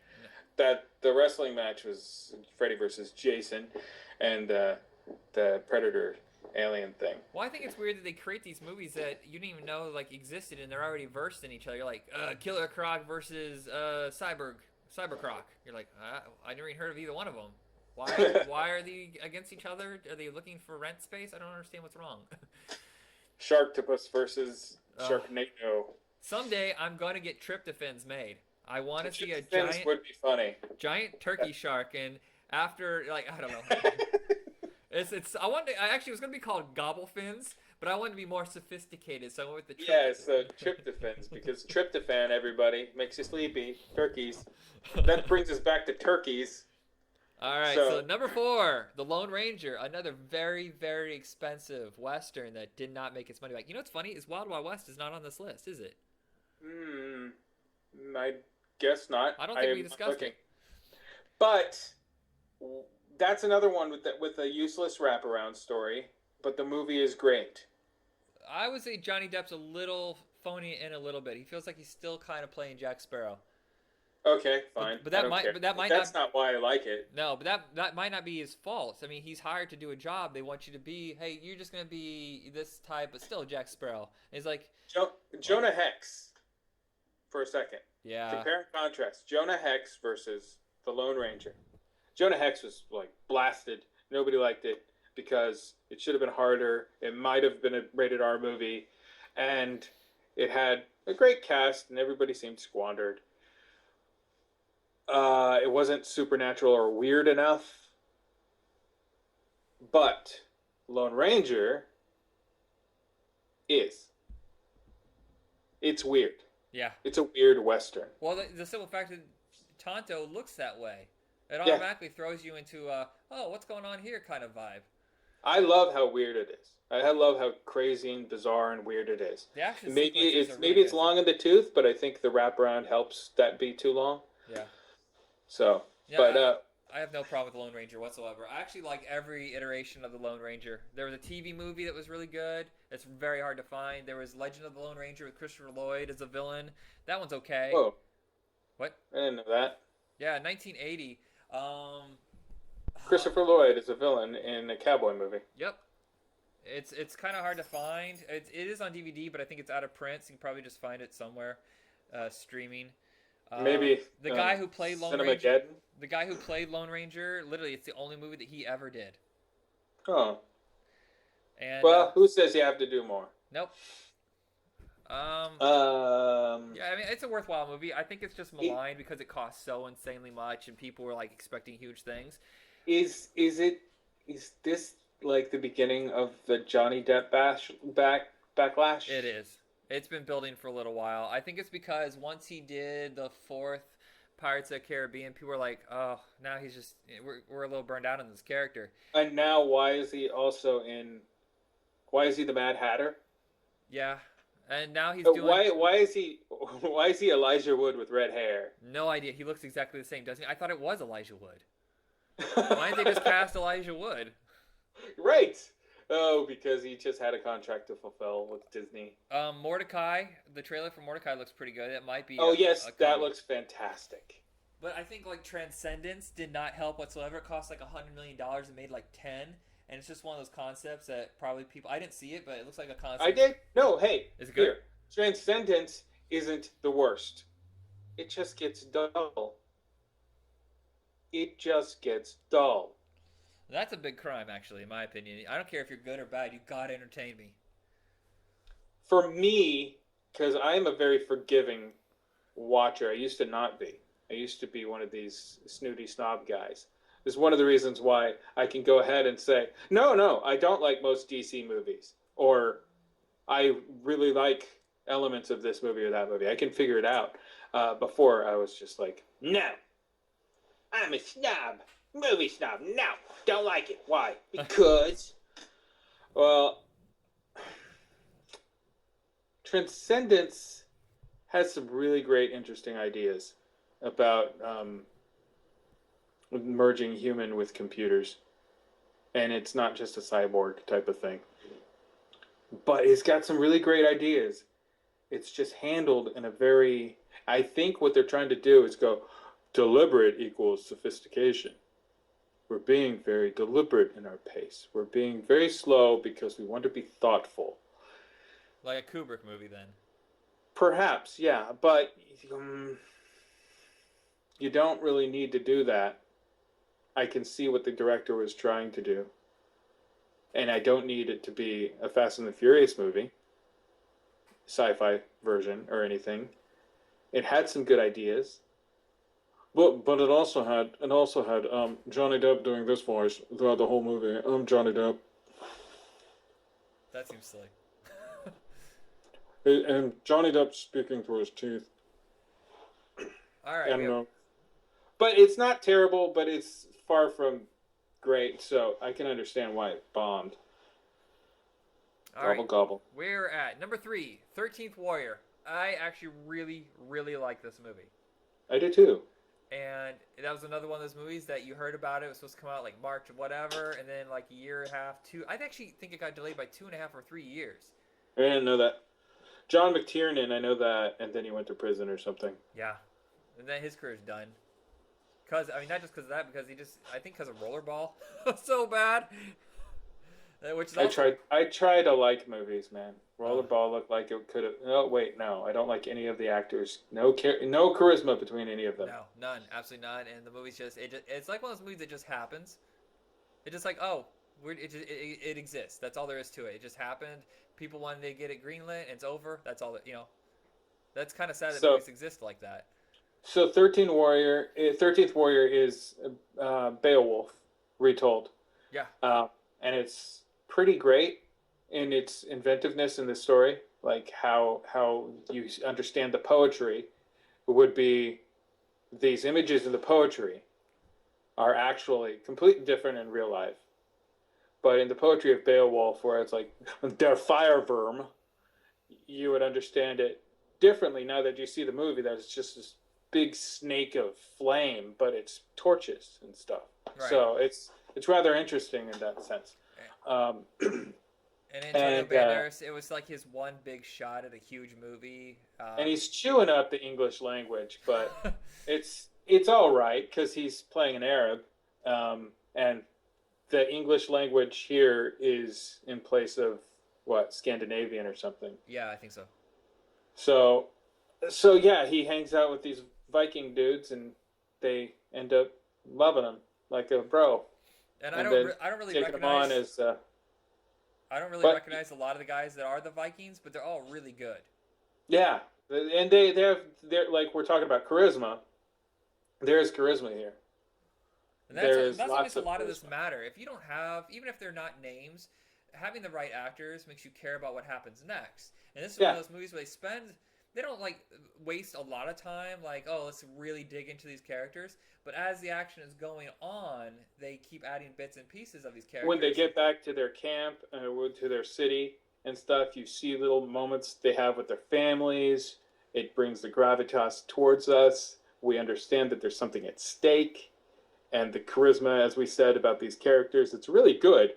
That the wrestling match was Freddy versus Jason, and the Predator alien thing. Well, I think it's weird that they create these movies that you didn't even know like existed, and they're already versed in each other. You're like Killer Croc versus Cyber Croc. You're like, I never even heard of either one of them. Why are they against each other? Are they looking for rent space? I don't understand what's wrong. Sharktopus versus Sharknado. Someday I'm gonna get tryptophans made. I want to see a would be funny. giant turkey shark, and after like I don't know. I actually it was gonna be called gobble fins, but I wanted to be more sophisticated, so I went with the tryptophans, because tryptophan, everybody, makes you sleepy. Turkeys. That brings us back to turkeys. All right, so number 4, The Lone Ranger, another very, very expensive Western that did not make its money back. You know what's funny is Wild Wild West is not on this list, is it? I guess not. I don't think we discussed it. But that's another one with a useless wraparound story, but the movie is great. I would say Johnny Depp's a little phony in a little bit. He feels like he's still kind of playing Jack Sparrow. Okay, fine. That's not why I like it. No, but that might not be his fault. I mean, he's hired to do a job. They want you to be, hey, you're just gonna be this type, but still Jack Sparrow. And he's like Jonah Hex. For a second. Yeah. Compare and contrast Jonah Hex versus the Lone Ranger. Jonah Hex was like blasted. Nobody liked it because it should have been harder. It might have been a rated R movie, and it had a great cast, and everybody seemed squandered. It wasn't supernatural or weird enough. But Lone Ranger is. It's weird. Yeah. It's a weird Western. Well, the simple fact that Tonto looks that way, it automatically throws you into what's going on here kind of vibe. I love how weird it is. I love how crazy and bizarre and weird it is. The action maybe it's long in the tooth, but I think the wraparound helps that be too long. Yeah. So, yeah, but I have no problem with the Lone Ranger whatsoever. I actually like every iteration of the Lone Ranger. There was a TV movie that was really good. It's very hard to find. There was Legend of the Lone Ranger with Christopher Lloyd as a villain. That one's okay. Whoa. What? I didn't know that. Yeah, 1980. Christopher Lloyd is a villain in a cowboy movie. Yep. It's kind of hard to find. It is on DVD, but I think it's out of print, so you can probably just find it somewhere streaming. Maybe the guy who played Lone Cinemageddon? Ranger. The guy who played Lone Ranger, literally, it's the only movie that he ever did. Oh. And well, who says you have to do more? Nope. Yeah, I mean, it's a worthwhile movie. I think it's just maligned because it costs so insanely much, and people were like expecting huge things. Is this like the beginning of the Johnny Depp backlash? It is. It's been building for a little while. I think it's because once he did the 4th Pirates of the Caribbean, people were like, oh, now he's just, we're a little burned out on this character. And now why is he the Mad Hatter? Yeah. And now he's doing... Why is he Elijah Wood with red hair? No idea. He looks exactly the same, doesn't he? I thought it was Elijah Wood. Why didn't they just cast Elijah Wood? Right. Oh, because he just had a contract to fulfill with Disney. Mordecai, the trailer for Mordecai looks pretty good. It might be. Oh, yes, that looks fantastic. But I think like Transcendence did not help whatsoever. It cost like $100 million and made like 10. And it's just one of those concepts that probably people... I didn't see it, but it looks like a concept. I did? No, hey. Is it good? Here, Transcendence isn't the worst. It just gets dull. It just gets dull. That's a big crime, actually, in my opinion. I don't care if you're good or bad. You gotta entertain me. For me, because I am a very forgiving watcher. I used to not be. I used to be one of these snooty snob guys. This is one of the reasons why I can go ahead and say, no, I don't like most DC movies. Or I really like elements of this movie or that movie. I can figure it out. Before, I was just like, no, I'm a snob. Movie snob. No, don't like it. Why? Because, well, Transcendence has some really great, interesting ideas about merging human with computers. And it's not just a cyborg type of thing. But it's got some really great ideas. It's just handled in a very... I think what they're trying to do is go, deliberate equals sophistication. we're being very deliberate in our pace. We're being very slow because we want to be thoughtful. Like a Kubrick movie, then. Perhaps, yeah, but you don't really need to do that. I can see what the director was trying to do. And I don't need it to be a Fast and the Furious movie, sci-fi version or anything. It had some good ideas. But it also had Johnny Depp doing this voice throughout the whole movie. I'm Johnny Depp. That seems silly. And Johnny Depp speaking through his teeth. All right. But it's not terrible, but it's far from great, so I can understand why it bombed. All right. Gobble. We're at number 3, 13th Warrior. I actually really, really like this movie. I do too. And that was another one of those movies that you heard about it. It was supposed to come out like March or whatever, and then like a year and a half, 2. I actually think it got delayed by 2.5 or 3 years. I didn't know that. John McTiernan, I know that, and then he went to prison or something. Yeah, and then his career's done. Cause I mean, not just because of that, because I think because of Rollerball, so bad. Which is I try to like movies, man. Rollerball looked like it could have. Oh wait, no, I don't like any of the actors. No charisma between any of them. No, none, absolutely none. And the movie's it's like one of those movies that just happens. It's just like, oh, it exists. That's all there is to it. It just happened. People wanted to get it greenlit, and it's over. That's all that That's kind of sad that movies exist like that. So 13th Warrior is Beowulf retold. Yeah. And it's pretty great in its inventiveness in the story, like how you understand the poetry would be these images in the poetry are actually completely different in real life. But in the poetry of Beowulf, where it's like der Fireworm, you would understand it differently now that you see the movie, that it's just this big snake of flame, but it's torches and stuff. Right. So it's rather interesting in that sense. And Antonio Banderas, it was like his one big shot at a huge movie. And he's chewing up the English language, but it's all right because he's playing an Arab, and the English language here is in place of Scandinavian or something. Yeah, I think so. So yeah, he hangs out with these Viking dudes, and they end up loving him like a bro. And I don't really recognize. I don't really recognize a lot of the guys that are the Vikings, but they're all really good. Yeah, and they're like, we're talking about charisma. There's charisma here. And that's what makes a lot of this matter. If you don't have, even if they're not names, having the right actors makes you care about what happens next. And this is one of those movies where they don't like waste a lot of time, like, oh, let's really dig into these characters. But as the action is going on, they keep adding bits and pieces of these characters. When they get back to their camp, to their city and stuff, you see little moments they have with their families. It brings the gravitas towards us. We understand that there's something at stake. And the charisma, as we said, about these characters, it's really good.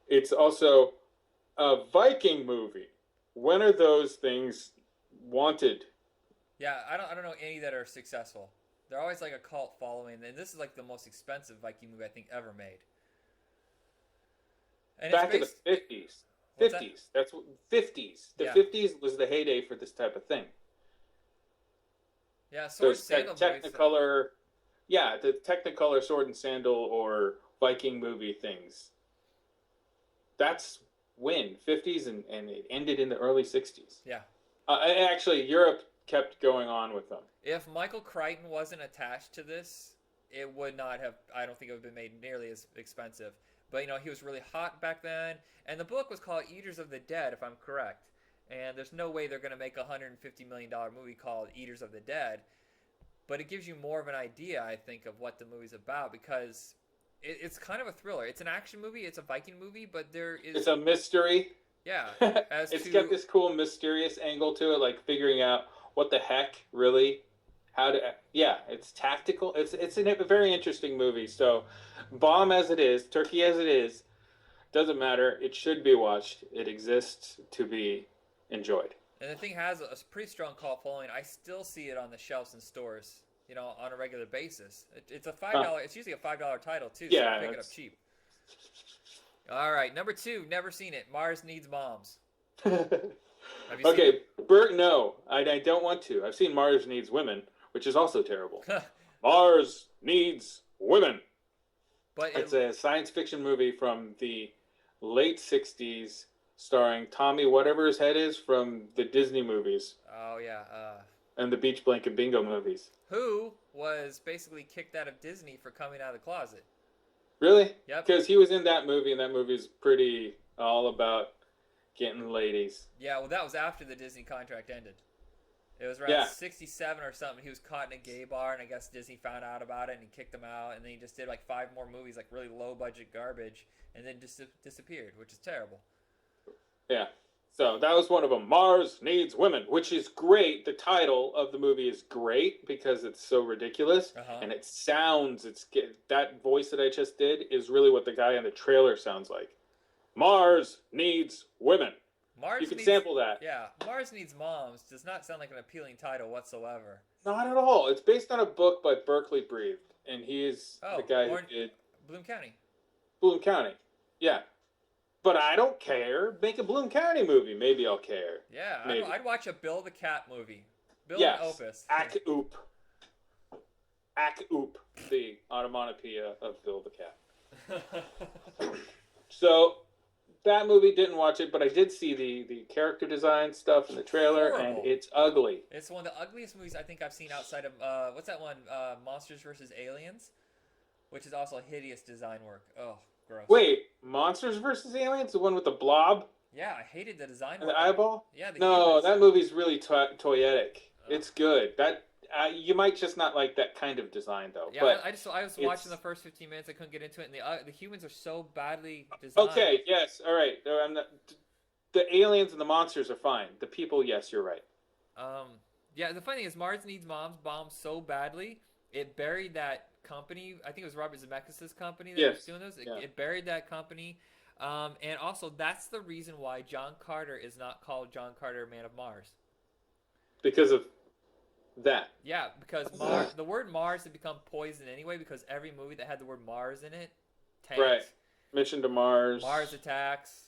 It's also a Viking movie. When are those things wanted? Yeah, I don't know any that are successful. They're always like a cult following, and this is like the most expensive Viking movie I think ever made. And back in the 50s. 50s. That's what 50s. The 50s was the heyday for this type of thing. Yeah, sword and sandal Technicolor. Yeah, the Technicolor sword and sandal or Viking movie things. That's when 50s, and it ended in the early 60s. Yeah. Actually, Europe kept going on with them. If Michael Crichton wasn't attached to this, it would not have. I don't think it would have been made nearly as expensive. But he was really hot back then, and the book was called Eaters of the Dead, if I'm correct. And there's no way they're going to make a $150 million movie called Eaters of the Dead. But it gives you more of an idea, I think, of what the movie's about, because it's kind of a thriller. It's an action movie. It's a Viking movie, but there is... It's a mystery. Yeah. It's got this cool, mysterious angle to it, like figuring out what the heck, really, how to... Yeah, it's tactical. It's a very interesting movie. So, bomb as it is, turkey as it is, doesn't matter. It should be watched. It exists to be enjoyed. And the thing has a pretty strong cult following. I still see it on the shelves in stores on a regular basis. It's a $5. It's usually a $5 title too. So Yeah, you pick it up cheap. All right, number 2, never seen it. Mars Needs Moms. Have you seen Okay, Bert, no, I don't want to. I've seen Mars Needs Women, which is also terrible. it? Mars Needs Women. But It's a science fiction movie from the late 60s starring Tommy whatever his head is from the Disney movies oh yeah, and the Beach Blanket Bingo movies. who was basically kicked out of Disney for coming out of the closet. Really? Yep. Because he was in that movie, and that movie's pretty all about getting ladies. Yeah, well, that was after the Disney contract ended. It was around 67 or something. He was caught in a gay bar, and I guess Disney found out about it, and he kicked him out. And then he just did like 5 more movies, like really low budget garbage, and then disappeared, which is terrible. Yeah. So that was one of them. Mars Needs Women, which is great. The title of the movie is great because it's so ridiculous, and it sounds. That voice that I just did is really what the guy in the trailer sounds like. Mars Needs Women. You can sample that. Yeah, Mars Needs Moms does not sound like an appealing title whatsoever. Not at all. It's based on a book by Berkeley Breathed, and he is the guy who did Bloom County. Bloom County. Yeah. But I don't care. Make a Bloom County movie. Maybe I'll care. Yeah, Maybe. I'd watch a Bill the Cat movie. Bill yes. and Opus. Ack Oop. Ack Oop. The onomatopoeia of Bill the Cat. So that movie, didn't watch it, but I did see the character design stuff in the trailer, and it's ugly. It's one of the ugliest movies I think I've seen outside of what's that one? Monsters vs. Aliens, which is also hideous design work. Oh, gross. Wait, Monsters vs. Aliens, the one with the blob? Yeah, I hated the design and work. the eyeball. Yeah. No, that movie's really toyetic. It's good. That. You might just not like that kind of design, though. Yeah, but I was watching the first 15 minutes. I couldn't get into it, and the humans are so badly designed. Okay, yes, all right. The aliens and the monsters are fine. The people, yes, you're right. Yeah. The funny thing is, Mars Needs Moms bombed so badly it buried that company. I think it was Robert Zemeckis' company that was doing those. It buried that company, and also that's the reason why John Carter is not called John Carter, Man of Mars. Because of that. Yeah, because the word Mars had become poison anyway because every movie that had the word Mars in it tanked. Right. Mission to Mars. Mars Attacks.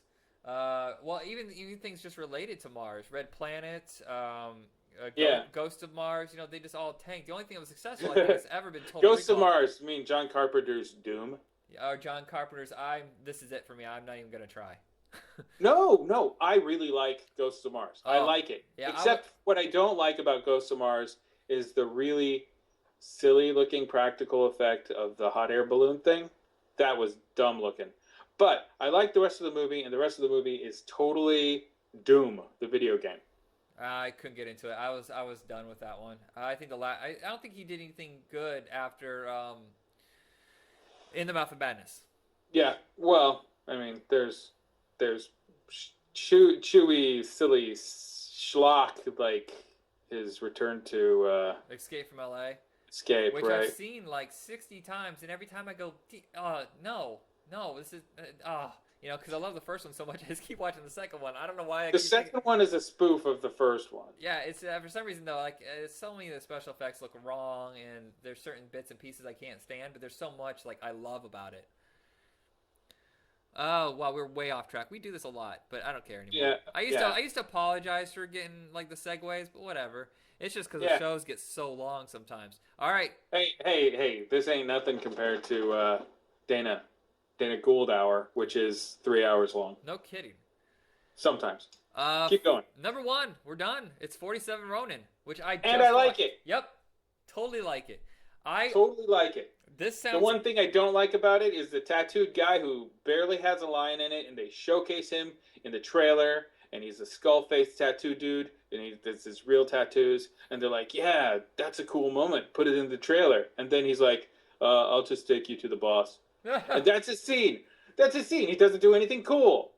Well, even things just related to Mars. Red Planet. Ghost of Mars. They just all tanked. The only thing that was successful I think has ever been told. Ghost of Mars. You mean John Carpenter's Doom? Or John Carpenter's This Is It For Me. I'm not even gonna try. No, I really like Ghosts of Mars. I like it. Yeah, Except what I don't like about Ghosts of Mars is the really silly looking practical effect of the hot air balloon thing. That was dumb looking. But I like the rest of the movie, and the rest of the movie is totally Doom, the video game. I couldn't get into it. I was done with that one. I think I don't think he did anything good after In the Mouth of Madness. Yeah, well, I mean, there's chewy, silly schlock like his return to Escape from LA. Escape, which right? I've seen like 60 times, and every time I go, no, this is because I love the first one so much, I just keep watching the second one. I don't know why. The second one is a spoof of the first one. Yeah, it's for some reason though, like so many of the special effects look wrong, and there's certain bits and pieces I can't stand, but there's so much like I love about it. Oh, wow, we're way off track. We do this a lot, but I don't care anymore. Yeah, I used to apologize for getting like the segues, but whatever. It's just because the shows get so long sometimes. All right. Hey! This ain't nothing compared to Dana Gould Hour, which is 3 hours long. No kidding. Sometimes. Keep going. Number 1, we're done. It's 47 Ronin, which I like it. Yep, totally like it. Totally like it. This sounds. The one thing I don't like about it is the tattooed guy who barely has a line in it, and they showcase him in the trailer, and he's a skull-faced tattoo dude, and he does his real tattoos, and they're like, yeah, that's a cool moment, put it in the trailer, and then he's like, I'll just take you to the boss. And that's a scene. He doesn't do anything cool.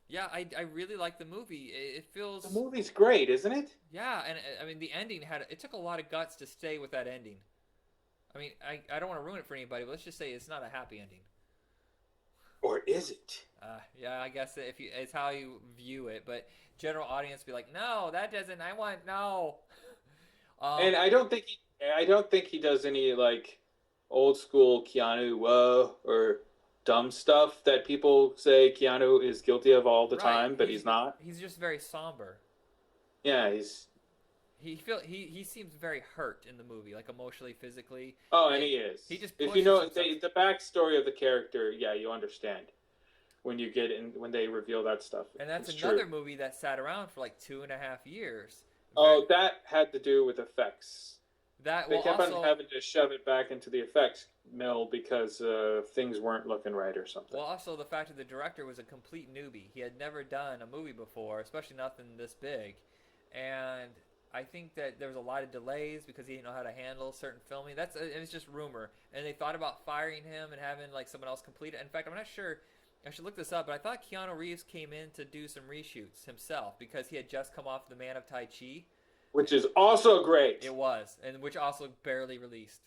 Yeah, I really like the movie. It feels. The movie's great, isn't it? Yeah, and I mean the ending it took a lot of guts to stay with that ending. I mean, I don't want to ruin it for anybody, but let's just say it's not a happy ending. Or is it? Yeah, I guess it's how you view it, but general audience be like, no, that doesn't. I want no. And I don't think I don't think he does any like old school Keanu or dumb stuff that people say Keanu is guilty of all the Right. time, but he's not. He's just very somber. Yeah, he's. He seems very hurt in the movie, like emotionally, physically. Oh, He and just, he is. he just If you pushes know himself. the backstory of the character, yeah, you understand when you get in when they reveal that stuff. And that's It's another true. movie that sat around for like 2.5 years. Very, Oh, that had to do with effects. that They well kept on also having to shove it back into the effects mill because things weren't looking right or something. well also the fact that the director was a complete newbie. He had never done a movie before, especially nothing this big, and I think that there was a lot of delays because he didn't know how to handle certain filming. It's just rumor, and they thought about firing him and having like someone else complete it. In fact, I'm not sure. I should look this up, but I thought Keanu Reeves came in to do some reshoots himself because he had just come off The Man of Tai Chi. Which is also great. It was, and which also barely released.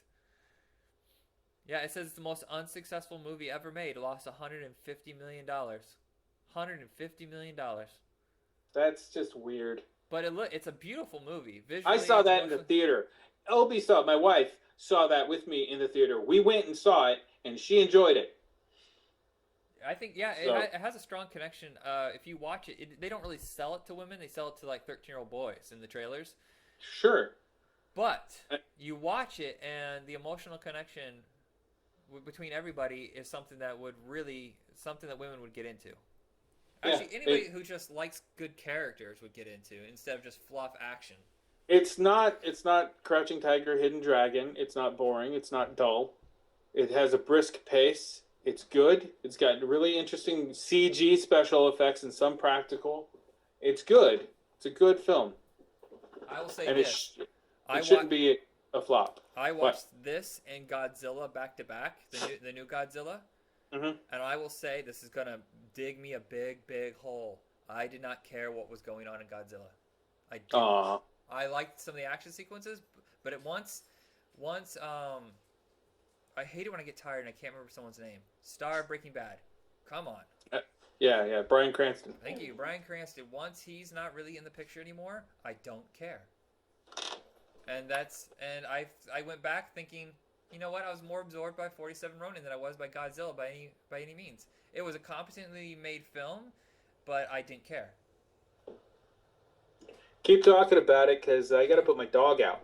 Yeah, it says it's the most unsuccessful movie ever made. It lost $150 million. $150 million. That's just weird. But it's a beautiful movie. I Visually, saw it's that in the emotionally. theater. My wife saw that with me in the theater. We went and saw it, and she enjoyed it. I think yeah, So, it has a strong connection. If you watch it, they don't really sell it to women. They sell it to like 13-year-old boys in the trailers. sure. But Uh, you watch it, and the emotional connection between everybody is something that would really something that women would get into. Yeah, Actually, anybody who just likes good characters would get into instead of just fluff action. it's not Crouching Tiger, Hidden Dragon. It's not boring. It's not dull. It has a brisk pace. It's good. It's got really interesting CG special effects and some practical. It's good. It's a good film, I will say and this: I it wa- shouldn't be a flop. I What? watched this and Godzilla back to back, the new Godzilla, Mm-hmm. and I will say this is gonna dig me a big hole. I did not care what was going on in Godzilla. I didn't. Aw. I liked some of the action sequences, but once I hate it when I get tired and I can't remember someone's name. Star of Breaking Bad. Come on. Yeah. Bryan Cranston. Thank you, Bryan Cranston. Once he's not really in the picture anymore, I don't care. And I went back thinking, you know what? I was more absorbed by 47 Ronin than I was by Godzilla by any means. It was a competently made film, but I didn't care. Keep talking about it because I got to put my dog out.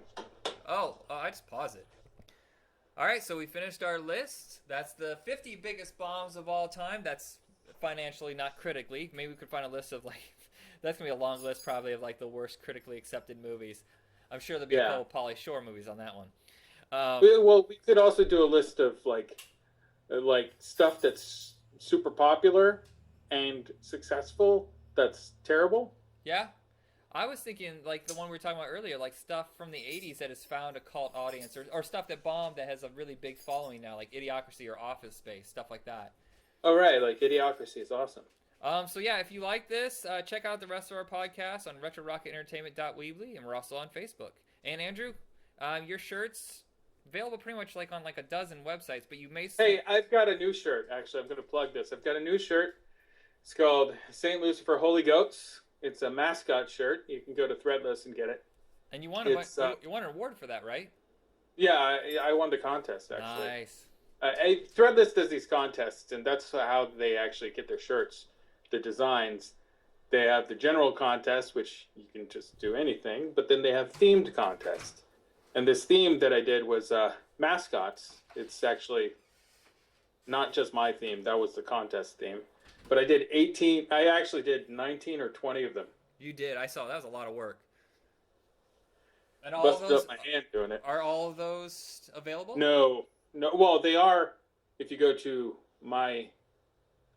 Oh, I just pause it. All right, so we finished our list. That's the 50 biggest bombs of all time. That's financially, not critically. Maybe we could find a list of like, that's gonna be a long list probably of like the worst critically accepted movies. I'm sure there'll be a Yeah. couple Pauly Shore movies on that one. Well, we could also do a list of like stuff that's super popular and successful that's terrible. Yeah, I was thinking like the one we were talking about earlier, like stuff from the 80s that has found a cult audience, or stuff that bombed that has a really big following now, like Idiocracy or Office Space, stuff like that. All right, like Idiocracy is awesome. So yeah, if you like this, check out the rest of our podcasts on RetroRocketEntertainment.weebly, and we're also on Facebook. And Andrew, your shirts available pretty much like on like a dozen websites, but you may see. Hey, I've got a new shirt. Actually, I'm going to plug this. I've got a new shirt. It's called St. Lucifer Holy Goats. It's a mascot shirt. You can go to Threadless and get it. And you won you won an award for that, right? Yeah, I won the contest actually. Nice. Threadless does these contests, and that's how they actually get their shirts, the designs. They have the general contest, which you can just do anything, but then they have themed contests. And this theme that I did was mascots. It's actually not just my theme. That was the contest theme. But I did 18. I actually did 19 or 20 of them. You did. I saw that was a lot of work. And all of Busted those up my hand doing it. are all of those available? No. Well, they are. If you go to my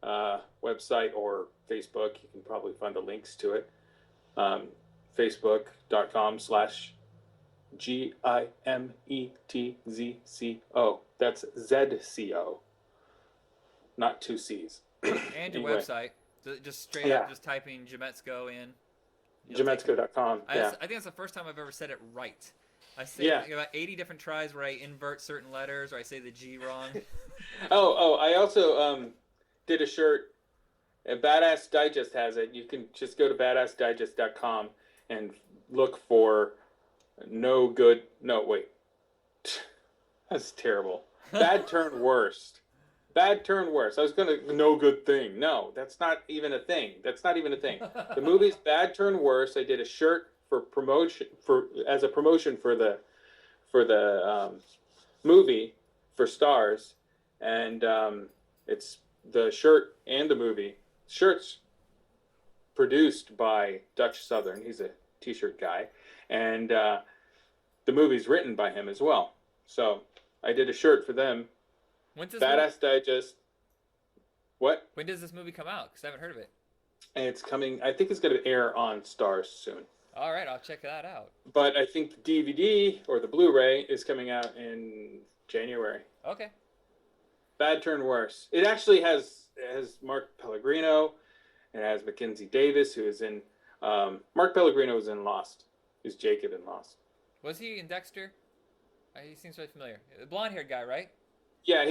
website or Facebook, you can probably find the links to it. Facebook.com/GIMETZCO. That's ZCO, not two C's. And your Anyway. website. Just straight Yeah. up, just typing Jametsko in. You'll take- Jametsko.com. Yeah. I think that's the first time I've ever said it right. I say Yeah. about 80 different tries where I invert certain letters or I say the G wrong. Oh, I also did a shirt. Badass Digest has it. You can just go to badassdigest.com and look for That's terrible. Bad turn worst. Bad turn worst. I was gonna no good thing. No, that's not even a thing. That's not even a thing. The movie's Bad Turn Worst. I did a shirt for promotion for as a promotion for the movie for Stars, and it's the shirt and the movie. Shirts produced by Dutch Southern. He's a t-shirt guy, and the movie's written by him as well. So I did a shirt for them. When's this Badass Digest. What? When does this movie come out? Because I haven't heard of it. And it's coming. I think it's going to air on Stars soon. All right, I'll check that out. But I think the DVD or the Blu-ray is coming out in January. Okay. Bad Turn Worse. It actually has Mark Pellegrino. It has Mackenzie Davis, who is in. Mark Pellegrino was in Lost. He's Jacob in Lost. Was he in Dexter? He seems really familiar. The blonde-haired guy, right? Yeah,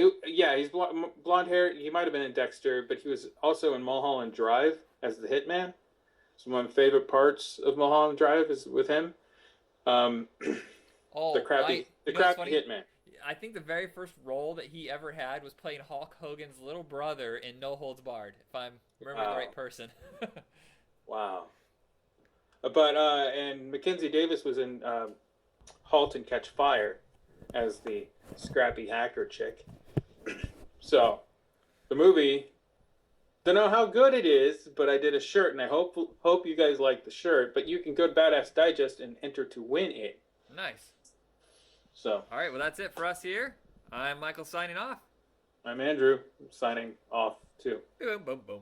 he's blonde hair. He might have been in Dexter, but he was also in Mulholland Drive as the hitman. So one of my favorite parts of Mulholland Drive is with him. The crappy hitman. I think the very first role that he ever had was playing Hulk Hogan's little brother in No Holds Barred, if I'm remembering the right person. Wow. But and Mackenzie Davis was in *Halt and Catch Fire* as the scrappy hacker chick. So the movie, don't know how good it is, but I did a shirt, and I hope you guys like the shirt. But you can go to Badass Digest and enter to win it. Nice. So. All right, well that's it for us here. I'm Michael signing off. I'm Andrew signing off too. Boom, boom, boom.